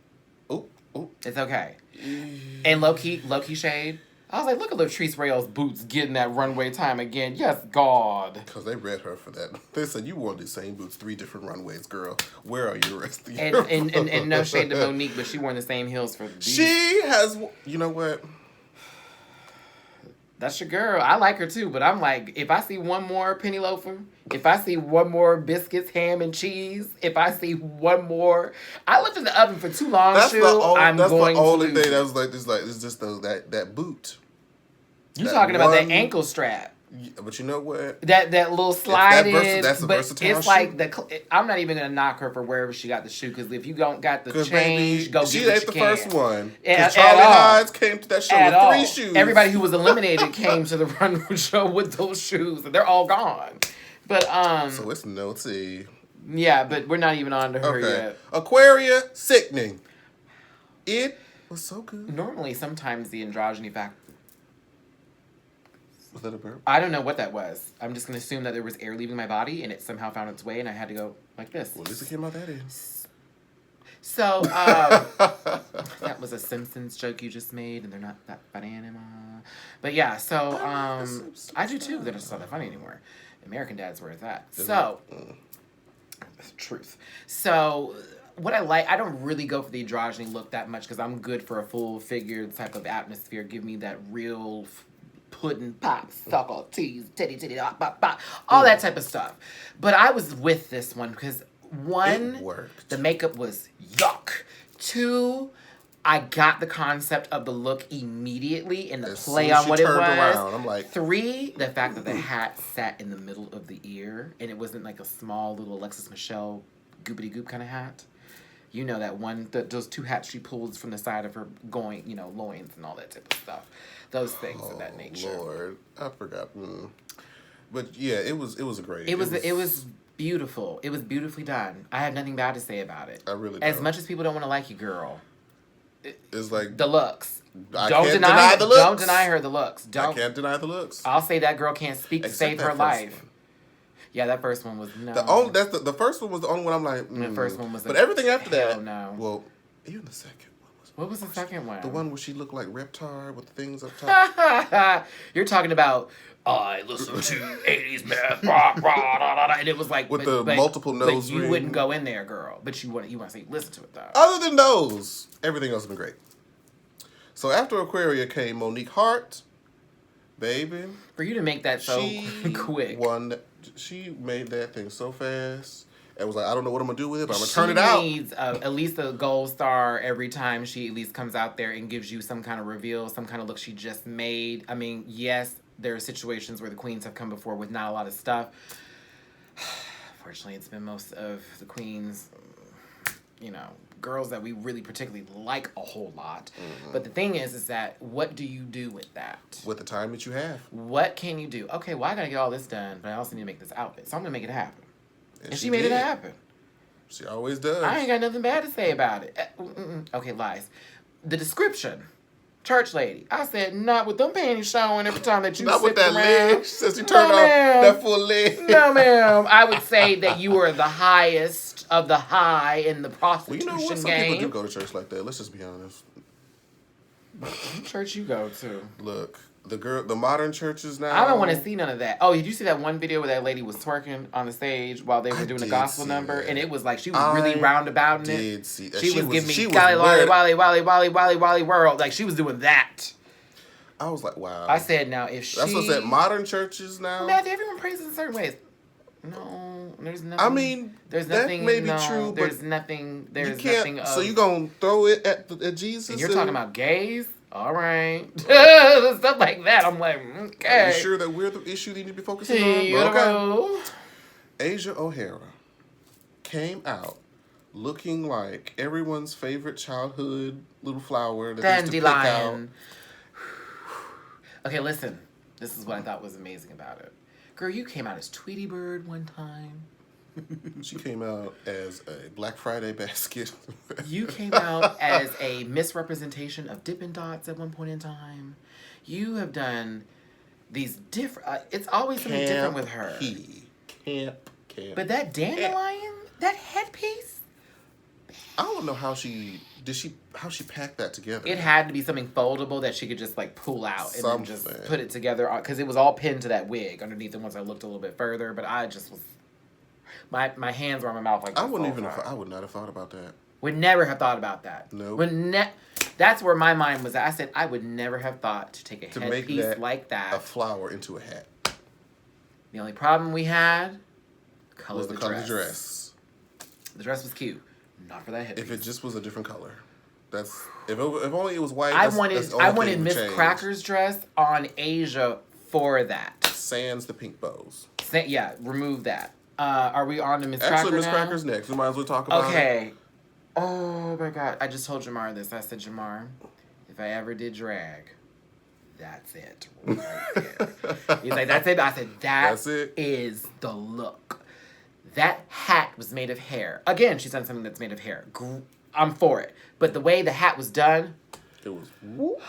Ooh. It's okay. And low key shade. I was like, look at Latrice Rayo's boots getting that runway time again. Yes, God. Because they read her for that. They said, you wore the same boots 3 different runways, girl. Where are you the rest of the year? And no shade to Monique, but she wore the same heels for these. She has, you know what? That's your girl. I like her too, but I'm like, if I see one more penny loafer, if I see one more biscuits, ham, and cheese, if I see one more, I left in the oven for too long. That's the only lose. thing that was it's just that boot. You talking about that ankle strap? Yeah, but you know what? That little slide in, that's a but versatile it's like shoe. I'm not even gonna knock her for wherever she got the shoe, because if you don't got the change, baby, go she get what ain't you the can. first one. At Charlie all. Hides came to that show At with all. 3 shoes. Everybody who was eliminated came to the Runway show with those shoes, and they're all gone. But so it's no tea. yeah, but we're not even on to her yet. Aquaria, sickening. It was so good. Normally, sometimes the androgyny factor. Was that a burp? I don't know what that was. I'm just gonna assume that there was air leaving my body, and it somehow found its way, and I had to go like this. Well, at least it came out that in. So, that was a Simpsons joke you just made, and they're not that funny anymore. But yeah, so, I do too. They're just not that funny anymore. American Dad's where it's at. So, truth. So, what I don't really go for the androgyny look that much, because I'm good for a full figure type of atmosphere. Give me that real pudding, pop, suckle, tease, titty, pop, pop, pop, all that type of stuff. But I was with this one because, one, it worked. The makeup was yuck. 2, I got the concept of the look immediately and the As play soon as on she what it was. turned around, I'm like, 3, the fact that the hat sat in the middle of the ear and it wasn't like a small little Alexis Michelle goopity goop kind of hat. You know that one, those 2 hats she pulls from the side of her loins and all that type of stuff. Those things of that nature. Lord, I forgot. But yeah, it was a great. It was beautiful. It was beautifully done. I have nothing bad to say about it. I really As don't. much as people don't want to like you, girl. It's like The looks. I Don't can't deny the looks. Don't deny her the looks. I Don't. can't deny the looks. I'll say that girl can't speak to Except save that her first life. one. Yeah, that first one was no. The first one was the only one I'm like. The first one was. But everything after hell that. No. Well, even the second one was. What was the second one? The one where she looked like Reptar with the things up top. You're talking about. I listen to 80s math, rah, rah, rah, rah, rah, and it was like With the multiple nose But you ring. wouldn't go in there, girl. But you want to say listen to it though. Other than those, everything else has been great. So after Aquaria came Monique Hart, baby. For you to make that so quick. She made that thing so fast. It was like, I don't know what I'm going to do with it, but I'm going to turn it out. She needs at least a gold star every time she at least comes out there and gives you some kind of reveal, some kind of look she just made. I mean, yes, there are situations where the queens have come before with not a lot of stuff. Fortunately, it's been most of the queens, girls that we really particularly like a whole lot. Mm-hmm. But the thing is that what do you do with that? With the time that you have. What can you do? Okay, well, I got to get all this done, but I also need to make this outfit. So I'm going to make it happen. And she made it happen. She always does. I ain't got nothing bad to say about it. Okay, lies. The description. Church lady. I said, not with them panties showing every time that you not with that around. leg. She says you turned off that full leg. No, ma'am. I would say that you are the highest of the high in the prostitution Well, you know what? Some game. people do go to church like that. Let's just be honest. What church you go to? Look, the modern churches now. I don't want to see none of that. Oh, did you see that one video where that lady was twerking on the stage while they were doing a gospel number? That. And it was like she was really roundabout in it. I did see that. She was giving me Wally world. Like she was doing that. I was like, wow. I said, now if she. That's what I said. Modern churches now. Matt, everyone praises in certain ways. No, there's nothing. I mean, there's nothing. That may be true, there's but nothing. There's you can't. nothing. So you gonna throw it at Jesus? And you're talking about gays? All right, stuff like that. I'm like, okay. Are you sure that we're the issue that you need to be focusing on? Okay. Asia O'Hara came out looking like everyone's favorite childhood little flower that they used to pick out. Dandelion. Okay, listen. This is what I thought was amazing about it. Girl, you came out as Tweety Bird one time. She came out as a Black Friday basket. You came out as a misrepresentation of Dippin' Dots at one point in time. You have done these different... it's always something different with her. Camp. But that dandelion, that headpiece... I don't know how she packed that together. It had to be something foldable that she could just like pull out and then just put it together because it was all pinned to that wig underneath it once I looked a little bit further. But I just was my hands were on my mouth like I would not have thought about that. Would never have thought about that. No. That's where my mind was at. I said I would never have thought to take a headpiece like that. A flower into a hat. The only problem we had was the color of the dress. The dress was cute. Not for that headpiece. If it just was a different color. If only it was white. I wanted Miss Cracker's dress on Asia for that. Sans the pink bows. Yeah, remove that. Are we on to Miss Cracker Actually, Miss now? Cracker's next. We might as well talk about it. Okay. Oh my God. I just told Jamar this. I said, Jamar, if I ever did drag, that's it. Right there. He's like, that's it. I said, that's it. Is the look. That hat was made of hair. Again, she's done something that's made of hair. I'm for it. But the way the hat was done, it was.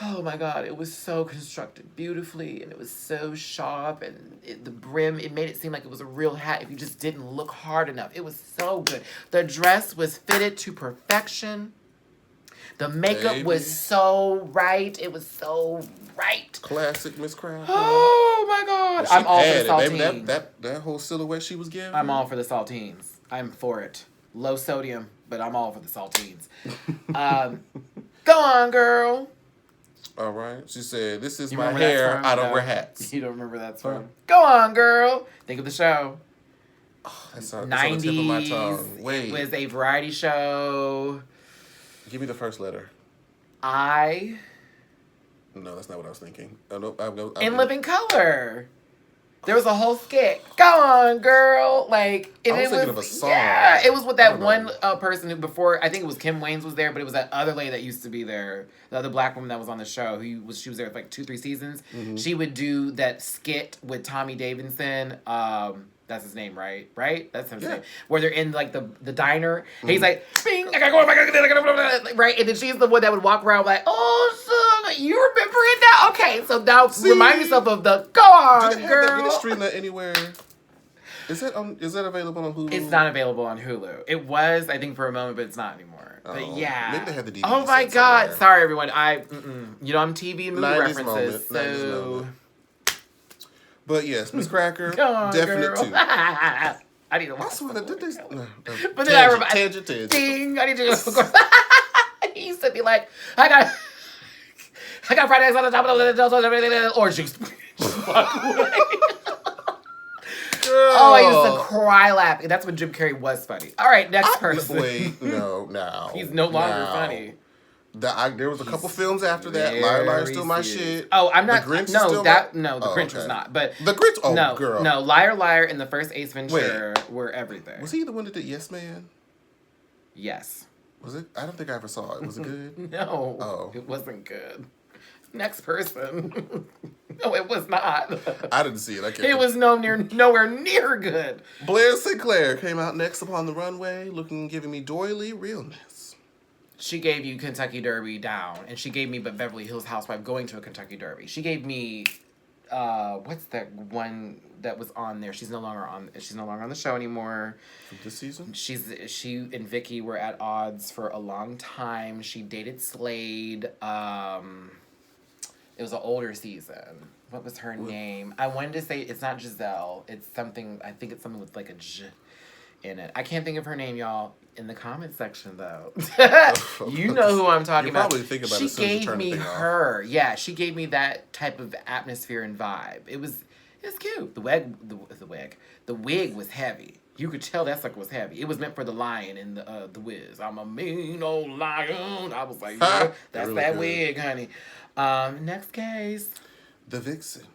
Oh my God! It was so constructed beautifully, and it was so sharp, and the brim. It made it seem like it was a real hat if you just didn't look hard enough. It was so good. The dress was fitted to perfection. The makeup was so right. It was so right. Classic Miss Cracker. Oh my God! I'm all for the saltines. Baby, that whole silhouette she was giving. I'm all for the saltines. I'm for it. Low sodium, but I'm all for the saltines. Go on, girl. All right. She said, "This is my hair. I don't wear hats." You don't remember that's from? Go on, girl. Think of the show. Oh, that's on the tip of my tongue. Wait. It was a variety show. Give me the first letter. I. No, that's not what I was thinking. In Living Color. There was a whole skit. Go on, girl. Like, and I was thinking of a song. Yeah, it was with that one person who before, I think it was Kim Waynes was there, but it was that other lady that used to be there, the other black woman that was on the show. She was there for like 2-3 seasons. Mm-hmm. She would do that skit with Tommy Davidson. That's his name, right? Right? That's his name. Where they're in like the diner. Mm-hmm. He's like, bing, I gotta go back, right? And then she's the one that would walk around like, oh, son, you remember it now? Okay, so now remind yourself of the go on, girl. You can stream that anywhere. Is that available on Hulu? It's not available on Hulu. It was, I think, for a moment, but it's not anymore. But yeah. Maybe they had the DVD. Oh my God. Somewhere. Sorry, everyone. I'm TV and movie 90s references. Moment. But yes, Miss Cracker, on, definite girl. 2. I need to watch. I swear that did this. But then I remember. Tangent. Ding! I need to go. He used to be like, I got fried eggs on the top of the orange juice. Oh, I used to cry laughing. That's when Jim Carrey was funny. All right, next person. Wait, no. He's no longer funny. There was a couple films after that. Liar, Liar, Still My Shit. Oh, I'm not. The Grinch no, still that no, the Grinch was not. But the Grinch. Oh, no, girl. No, Liar, Liar, and the first Ace Ventura were everything. Was he the one that did Yes Man? Yes. Was it? I don't think I ever saw it. Was it good? No. Oh, it wasn't good. Next person. No, it was not. I didn't see it. It was nowhere near good. Blair Sinclair came out next upon the runway, giving me doily realness. She gave you Kentucky Derby down, and she gave me Beverly Hills Housewife going to a Kentucky Derby. She gave me, what's that one that was on there? She's no longer on the show anymore. From this season? She and Vicky were at odds for a long time. She dated Slade. It was an older season. What was her name? I wanted to say it's not Giselle. It's something. I think it's something with like a J in it. I can't think of her name, y'all. In the comment section, though. You know who I'm talking about. Probably think about she it as soon as you turn gave me the thing her. Off. Yeah, she gave me that type of atmosphere and vibe. It was cute. The wig was heavy. You could tell that sucker was heavy. It was meant for the lion in the Wiz. I'm a mean old lion. I was like, yeah, that's really that good. Wig, honey. Next case. The Vixen.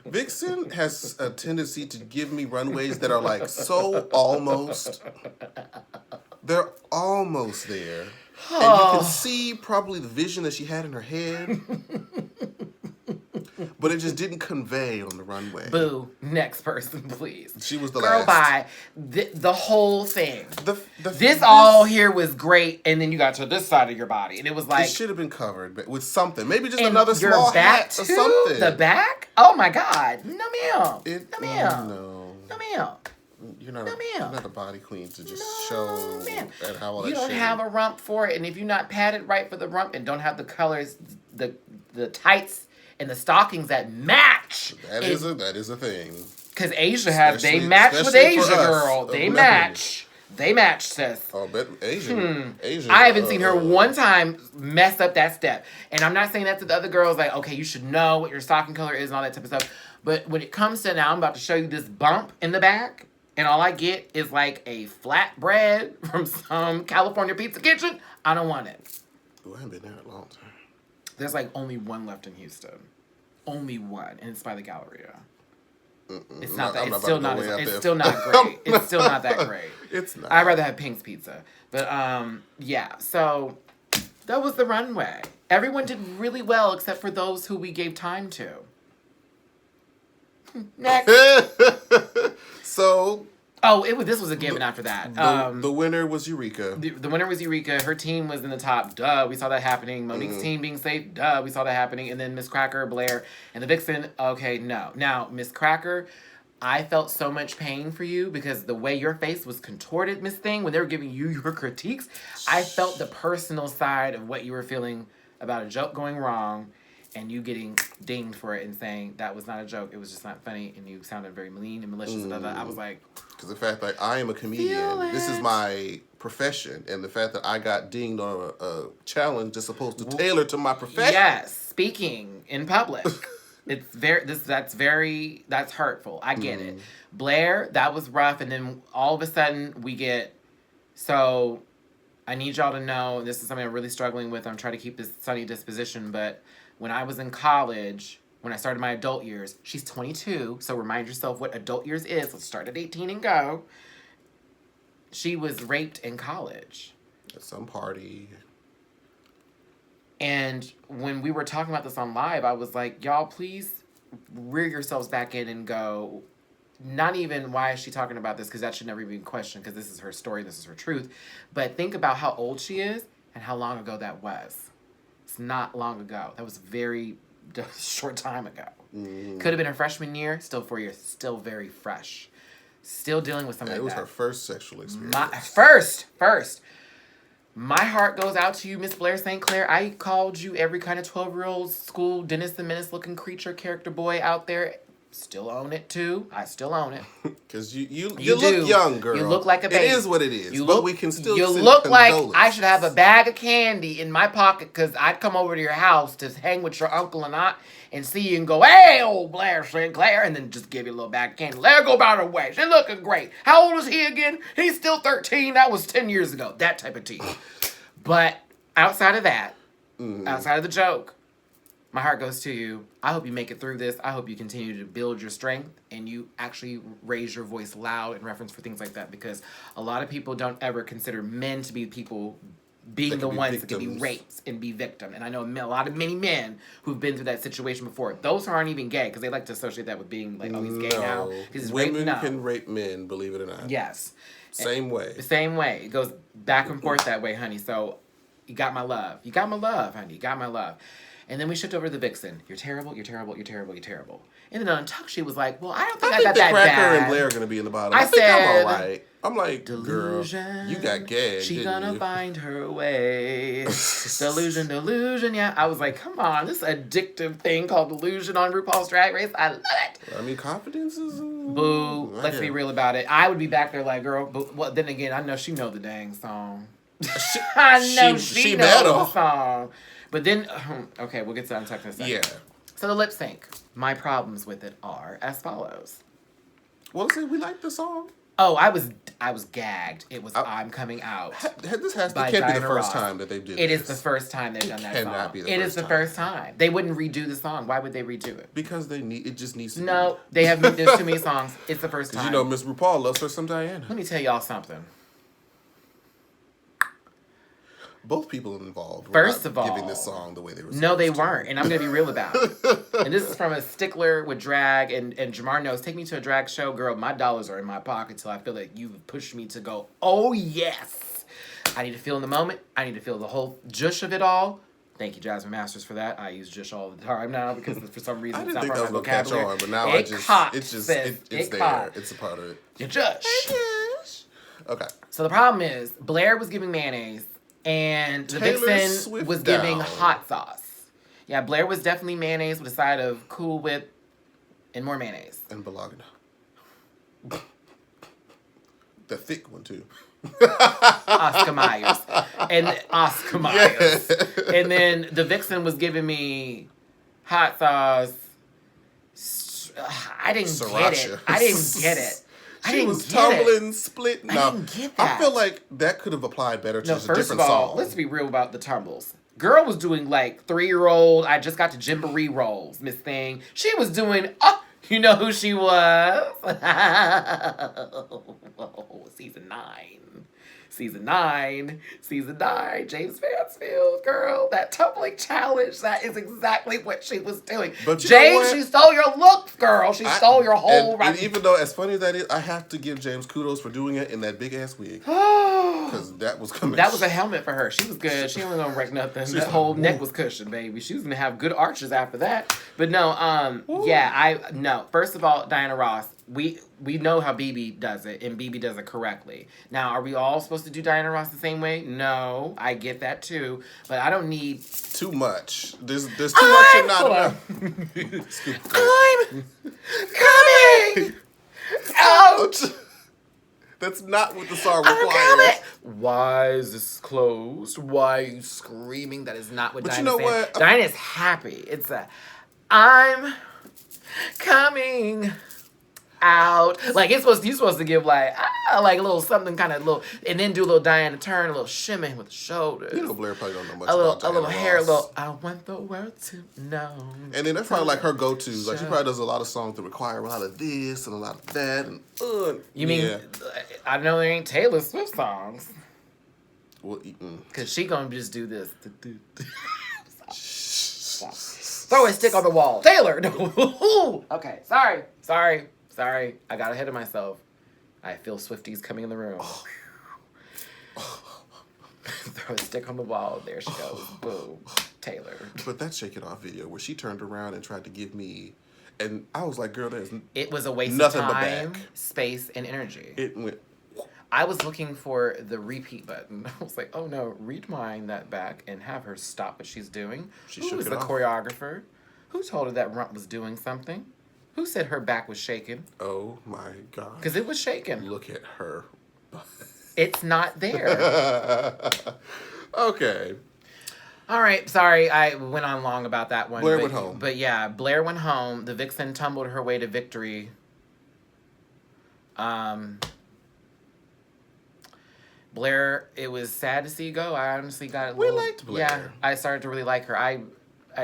Vixen has a tendency to give me runways that are like so almost. They're almost there. And you can see probably the vision that she had in her head. But it just didn't convey on the runway. Boo. Next person, please. She was the Girl, last. bye. The whole thing. This all here was great, and then you got to this side of your body, and it was like... It should have been covered with something. Maybe just another small hat or something. The back? Oh, my God. No, ma'am. No. No, ma'am. You're not, No, you're ma'am. not a body queen to just No, show ma'am. and how all You that don't shit. have a rump for it, and if you're not padded right for the rump and don't have the colors, the tights and the stockings that match. That is a thing. Because Asia has, they Especially- match with especially for Asia, us, girl. of They melanin. match. They match, sis. Oh, but Asian. I haven't seen her one time mess up that step. And I'm not saying that to the other girls, like, okay, you should know what your stocking color is and all that type of stuff. But when it comes to now, I'm about to show you this bump in the back, and all I get is like a flatbread from some California pizza kitchen. I don't want it. Oh, I haven't been there in a long time. There's like only one left in Houston. Only one, and it's by the Galleria. It's not that. It's still not. It's still not great. It's still not that great. It's not. I'd rather have Pink's Pizza. But yeah. So that was the runway. Everyone did really well except for those who we gave time to. Next. So. Oh, this was a given after that. The winner was Eureka. The winner was Eureka. Her team was in the top. Duh, we saw that happening. Monique's team being safe. Duh, we saw that happening. And then Miss Cracker, Blair, and the Vixen. Okay, no. Now, Miss Cracker, I felt so much pain for you because the way your face was contorted, Miss Thing, when they were giving you your critiques, I felt the personal side of what you were feeling about a joke going wrong and you getting dinged for it and saying that was not a joke, it was just not funny, and you sounded very mean and malicious and I was like... Because the fact that I am a comedian, this is my profession, and the fact that I got dinged on a challenge that's supposed to tailor to my profession. Yes, speaking in public. That's hurtful. I get it. Blair, that was rough, and then all of a sudden we get, so I need y'all to know, this is something I'm really struggling with. I'm trying to keep this sunny disposition, but when I was in college, when I started my adult years, she's 22, so remind yourself what adult years is. Let's start at 18 and go. She was raped in college. At some party. And when we were talking about this on live, I was like, y'all, please rear yourselves back in and go, not even why is she talking about this, because that should never even be questioned, because this is her story, this is her truth. But think about how old she is and how long ago that was. It's not long ago. That was very short time ago. Could have been her freshman year, still 4 years, still very fresh. Still dealing with something like that. It was her first sexual experience. First. My heart goes out to you, Miss Blair St. Clair. I called you every kind of 12-year-old school Dennis the Menace looking creature character boy out there. Still own it too. I still own it. Because you look young, girl. You look like a baby. It is what it is. But we can still You send look like condolences. I should have a bag of candy in my pocket because I'd come over to your house to hang with your uncle and aunt and see you and go, hey, old Blair Sinclair, and then just give you a little bag of candy. Let her go about her way. She's looking great. How old is he again? He's still 13. That was 10 years ago. That type of tea. But outside of that, outside of the joke, my heart goes to you. I hope you make it through this. I hope you continue to build your strength and you actually raise your voice loud in reference for things like that, because a lot of people don't ever consider men to be people being the ones that can be raped and be victim. And I know many men who've been through that situation before. Those who aren't even gay, because they like to associate that with being like, oh, he's gay now. Women can rape men, believe it or not. Yes. Same way. The same way. It goes back and forth that way, honey. So you got my love. You got my love, honey. You got my love. And then we shift over to the Vixen. You're terrible, you're terrible, you're terrible, you're terrible. And then Untucked, she was like, well, I don't think I got that Cracker bad. and Blair are going to be in the bottom. I think I'm said, all right. I'm like, delusion, girl, you got gagged, she didn't gonna you? find her way. Delusion, yeah. I was like, come on, this addictive thing called delusion on RuPaul's Drag Race. I love it. I mean, confidence is... Boo. Let's be real about it. I would be back there like, girl, but well, then again, I know she know the dang song. I know she knows the song. But then, okay, we'll get to Untucked in a second. Yeah. So the lip sync. My problems with it are as follows. Well, see, we like the song. Oh, I was gagged. It was I'm Coming Out. This can't be Diana the first Ross. time that they did It this. is the first time they've done that song. Cannot be the It first is the time. first time. They wouldn't redo the song. Why would they redo it? Because it just needs to No, they have there's too many songs. It's the first Because time. you know Miss RuPaul loves her some Diana. Let me tell y'all something. Both people involved were First not of all, giving this song the way they were No, they supposed to. weren't. And I'm going to be real about it. And this is from a stickler with drag. And Jamar knows, take me to a drag show. Girl, my dollars are in my pocket till I feel like you've pushed me to go, oh, yes. I need to feel in the moment. I need to feel the whole jush of it all. Thank you, Jasmine Masters, for that. I use just all the time now because for some reason I it's didn't not think that part was of my gonna catch vocabulary. on, but now it's there. Caught. It's a part of it. You judge. Okay. So the problem is Blair was giving mayonnaise and the Taylor Vixen Swift was giving down. hot sauce. Yeah, Blair was definitely mayonnaise with a side of Cool Whip and more mayonnaise. And Bologna. The thick one too. Oscar Myers. And then the Vixen was giving me hot sauce. I didn't get it. She was tumbling, splitting. I didn't get that. I feel like that could have applied better to No, just a first different of all, song. let's be real about the tumbles. Girl was doing like 3-year-old, I just got to Gymboree rolls, Miss Thing. She was doing, you know who she was? Season 9. James Mansfield, girl. That tumbling challenge, that is exactly what she was doing. But James, she stole your looks, girl. She stole your whole... And even though, as funny as that is, I have to give James kudos for doing it in that big-ass wig. Because that was coming. That was a helmet for her. She was good. She wasn't gonna wreck nothing. That whole neck was cushioned, baby. She was gonna have good arches after that. But no, First of all, Diana Ross, we know how BB does it, and BB does it correctly. Now, are we all supposed to do Diana Ross the same way? No, I get that too, but I don't need too much. There's too much and not enough. I'm coming out. That's not what the song requires. Why is this closed? Why are you screaming? That is not what But Diana's you know saying. what? Diana's happy. It's I'm coming out. Like you're supposed to give like a little something kind of little, and then do a little Diana turn, a little shimming with the shoulders. You know Blair probably don't know much a little about Diana hair, a Ross. little. I want the world to know. And then that's probably like her go-to. Like she probably does a lot of songs that require a lot of this and a lot of that. And you mean I know there ain't Taylor Swift songs. Well, Cause she gonna just do this. Throw a stick on the wall, Taylor. No. Okay, sorry. I got ahead of myself. I feel Swifties coming in the room. Throw a stick on the wall. There she goes. Boom. Taylor. But that Shake It Off video where she turned around and tried to give me, and I was like, girl, It was a waste nothing of but time, back. space, and energy. It went. I was looking for the repeat button. I was like, oh no, rewind that back and have her stop what she's doing. She Who shook was it the off. choreographer? Who told her that Runt was doing something? Who said her back was shaking? Oh my God. Because it was shaking. Look at her. It's not there. Okay. All right, sorry I went on long about that one. Blair went home. But yeah, Blair went home. The Vixen tumbled her way to victory. Blair, it was sad to see go. I honestly got We liked Blair. Yeah, I started to really like her. I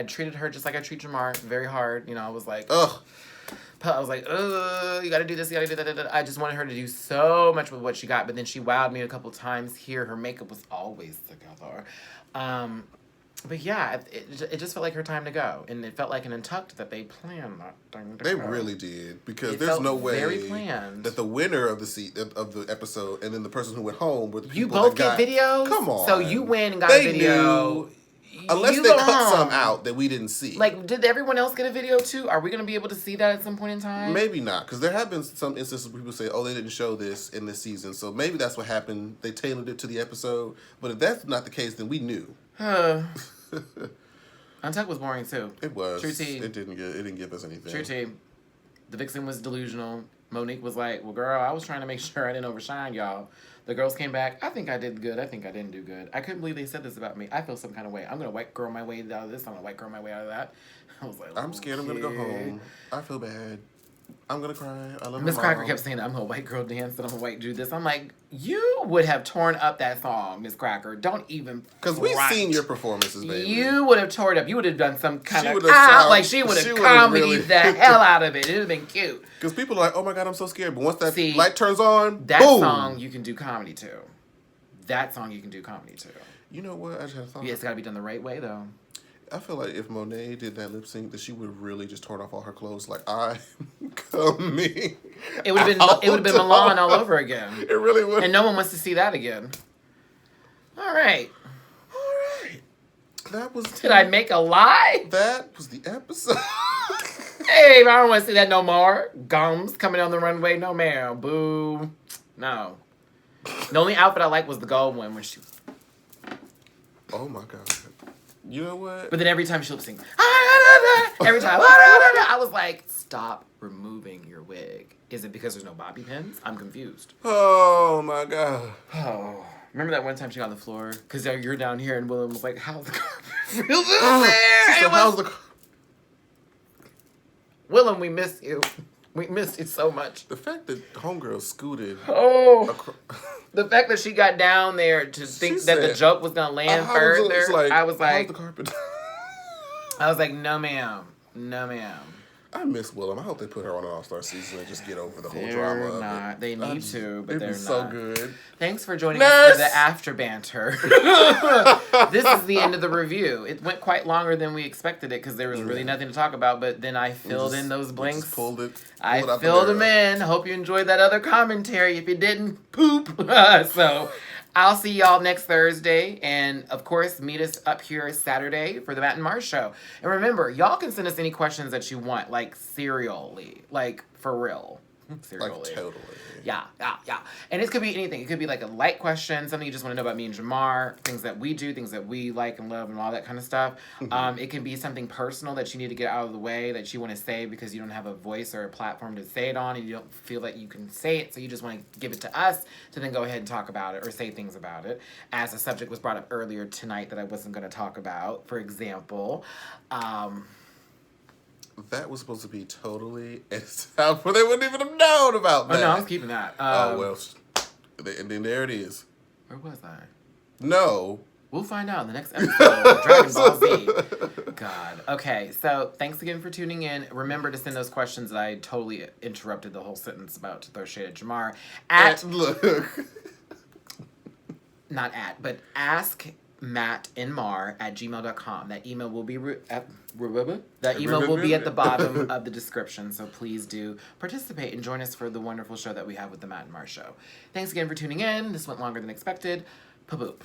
treated her just like I treat Jamar, very hard. You know, I was like, Ugh. you gotta do this, you gotta do that. I just wanted her to do so much with what she got, but then she wowed me a couple times here. Her makeup was always together. But yeah, it just felt like her time to go. And it felt like an Untucked that they planned that thing to They go. really did, because It there's felt no way very planned. that the winner of the episode and then the person who went home were the people You both that get videos? Come on. So you win and got They a video. knew, unless You they go cut home. some out that we didn't see. Like, did everyone else get a video too? Are we going to be able to see that at some point in time? Maybe not, because there have been some instances where people say, oh, they didn't show this in this season. So maybe that's what happened. They tailored it to the episode. But if that's not the case, then we knew. Untucked was boring too. It was. True tea. It didn't give us anything. True tea. The Vixen was delusional. Monique was like, well, girl, I was trying to make sure I didn't overshine y'all. The girls came back. I think I did good. I think I didn't do good. I couldn't believe they said this about me. I feel some kind of way. I'm going to white girl my way out of this. I'm going to white girl my way out of that. I was like, I'm scared I'm going to go home. I feel bad. I'm going to cry. I love Miss my Cracker mom. kept saying, I'm going to white girl dance and I'm going to white do this. I'm like, you would have torn up that song, Miss Cracker. Don't even Because we've front. seen your performances, baby. You would have torn it up. You would have done some kind She of would have like she would she have would have comedy really- the hell out of it. It would have been cute. Because people are like, oh my God, I'm so scared. But once that See, light turns on, That boom. song you can do comedy to. That song you can do comedy to. You know what? I just had a thought. Yeah, it's got to be done the right way though. I feel like if Monet did that lip sync, that she would have really just torn off all her clothes. Like, I'm coming. It would have been Milan all over again. It really would. And no one wants to see that again. All right. Did I make a lie? That was the episode. Hey, I don't want to see that no more. Gums coming on the runway, no ma'am. Boo. No. The only outfit I liked was the gold one when she. Oh my god. You know what? But then every time she lip sync, every time, I was like, stop removing your wig. Is it because there's no bobby pins? I'm confused. Oh my god. Oh. Remember that one time she got on the floor? Because you're down here and Willem was like, how's the carpet feel there? So how's the... Willem, we miss you. We missed you so much. The fact that homegirl scooted. Oh. The fact that she got down there to think that the joke was going to land further. I was like, how's the carpet? I was like, no ma'am. No ma'am. I miss Willem. I hope they put her on an All-Star season and just get over the whole drama of it. They need to, but they're not. So good. Thanks for joining us for the after banter. This is the end of the review. It went quite longer than we expected it because there was really nothing to talk about, but then I filled in those blanks. I filled them in. Hope you enjoyed that other commentary. If you didn't, poop. So I'll see y'all next Thursday. And, of course, meet us up here Saturday for the Mat&Mar Show. And remember, y'all can send us any questions that you want, like serially. Like, for real. Serially. Like, totally. Yeah. And it could be anything. It could be like a light question, something you just want to know about me and Jamar, things that we do, things that we like and love and all that kind of stuff. It can be something personal that you need to get out of the way that you want to say because you don't have a voice or a platform to say it on and you don't feel that you can say it, so you just want to give it to us to then go ahead and talk about it or say things about it. As a subject was brought up earlier tonight that I wasn't going to talk about, for example. That was supposed to be totally edited out, but they wouldn't even have known about that. Oh, no, I was keeping that. And then there it is. Where was I? No. We'll find out in the next episode of Dragon Ball Z. God. Okay, so thanks again for tuning in. Remember to send those questions that I totally interrupted the whole sentence about to throw shade at Jamar. Not at, but askmatnmar@gmail.com. That email will be at the bottom of the description, so please do participate and join us for the wonderful show that we have with the Mat&Mar Show. Thanks again for tuning in. This went longer than expected. Pa-boop.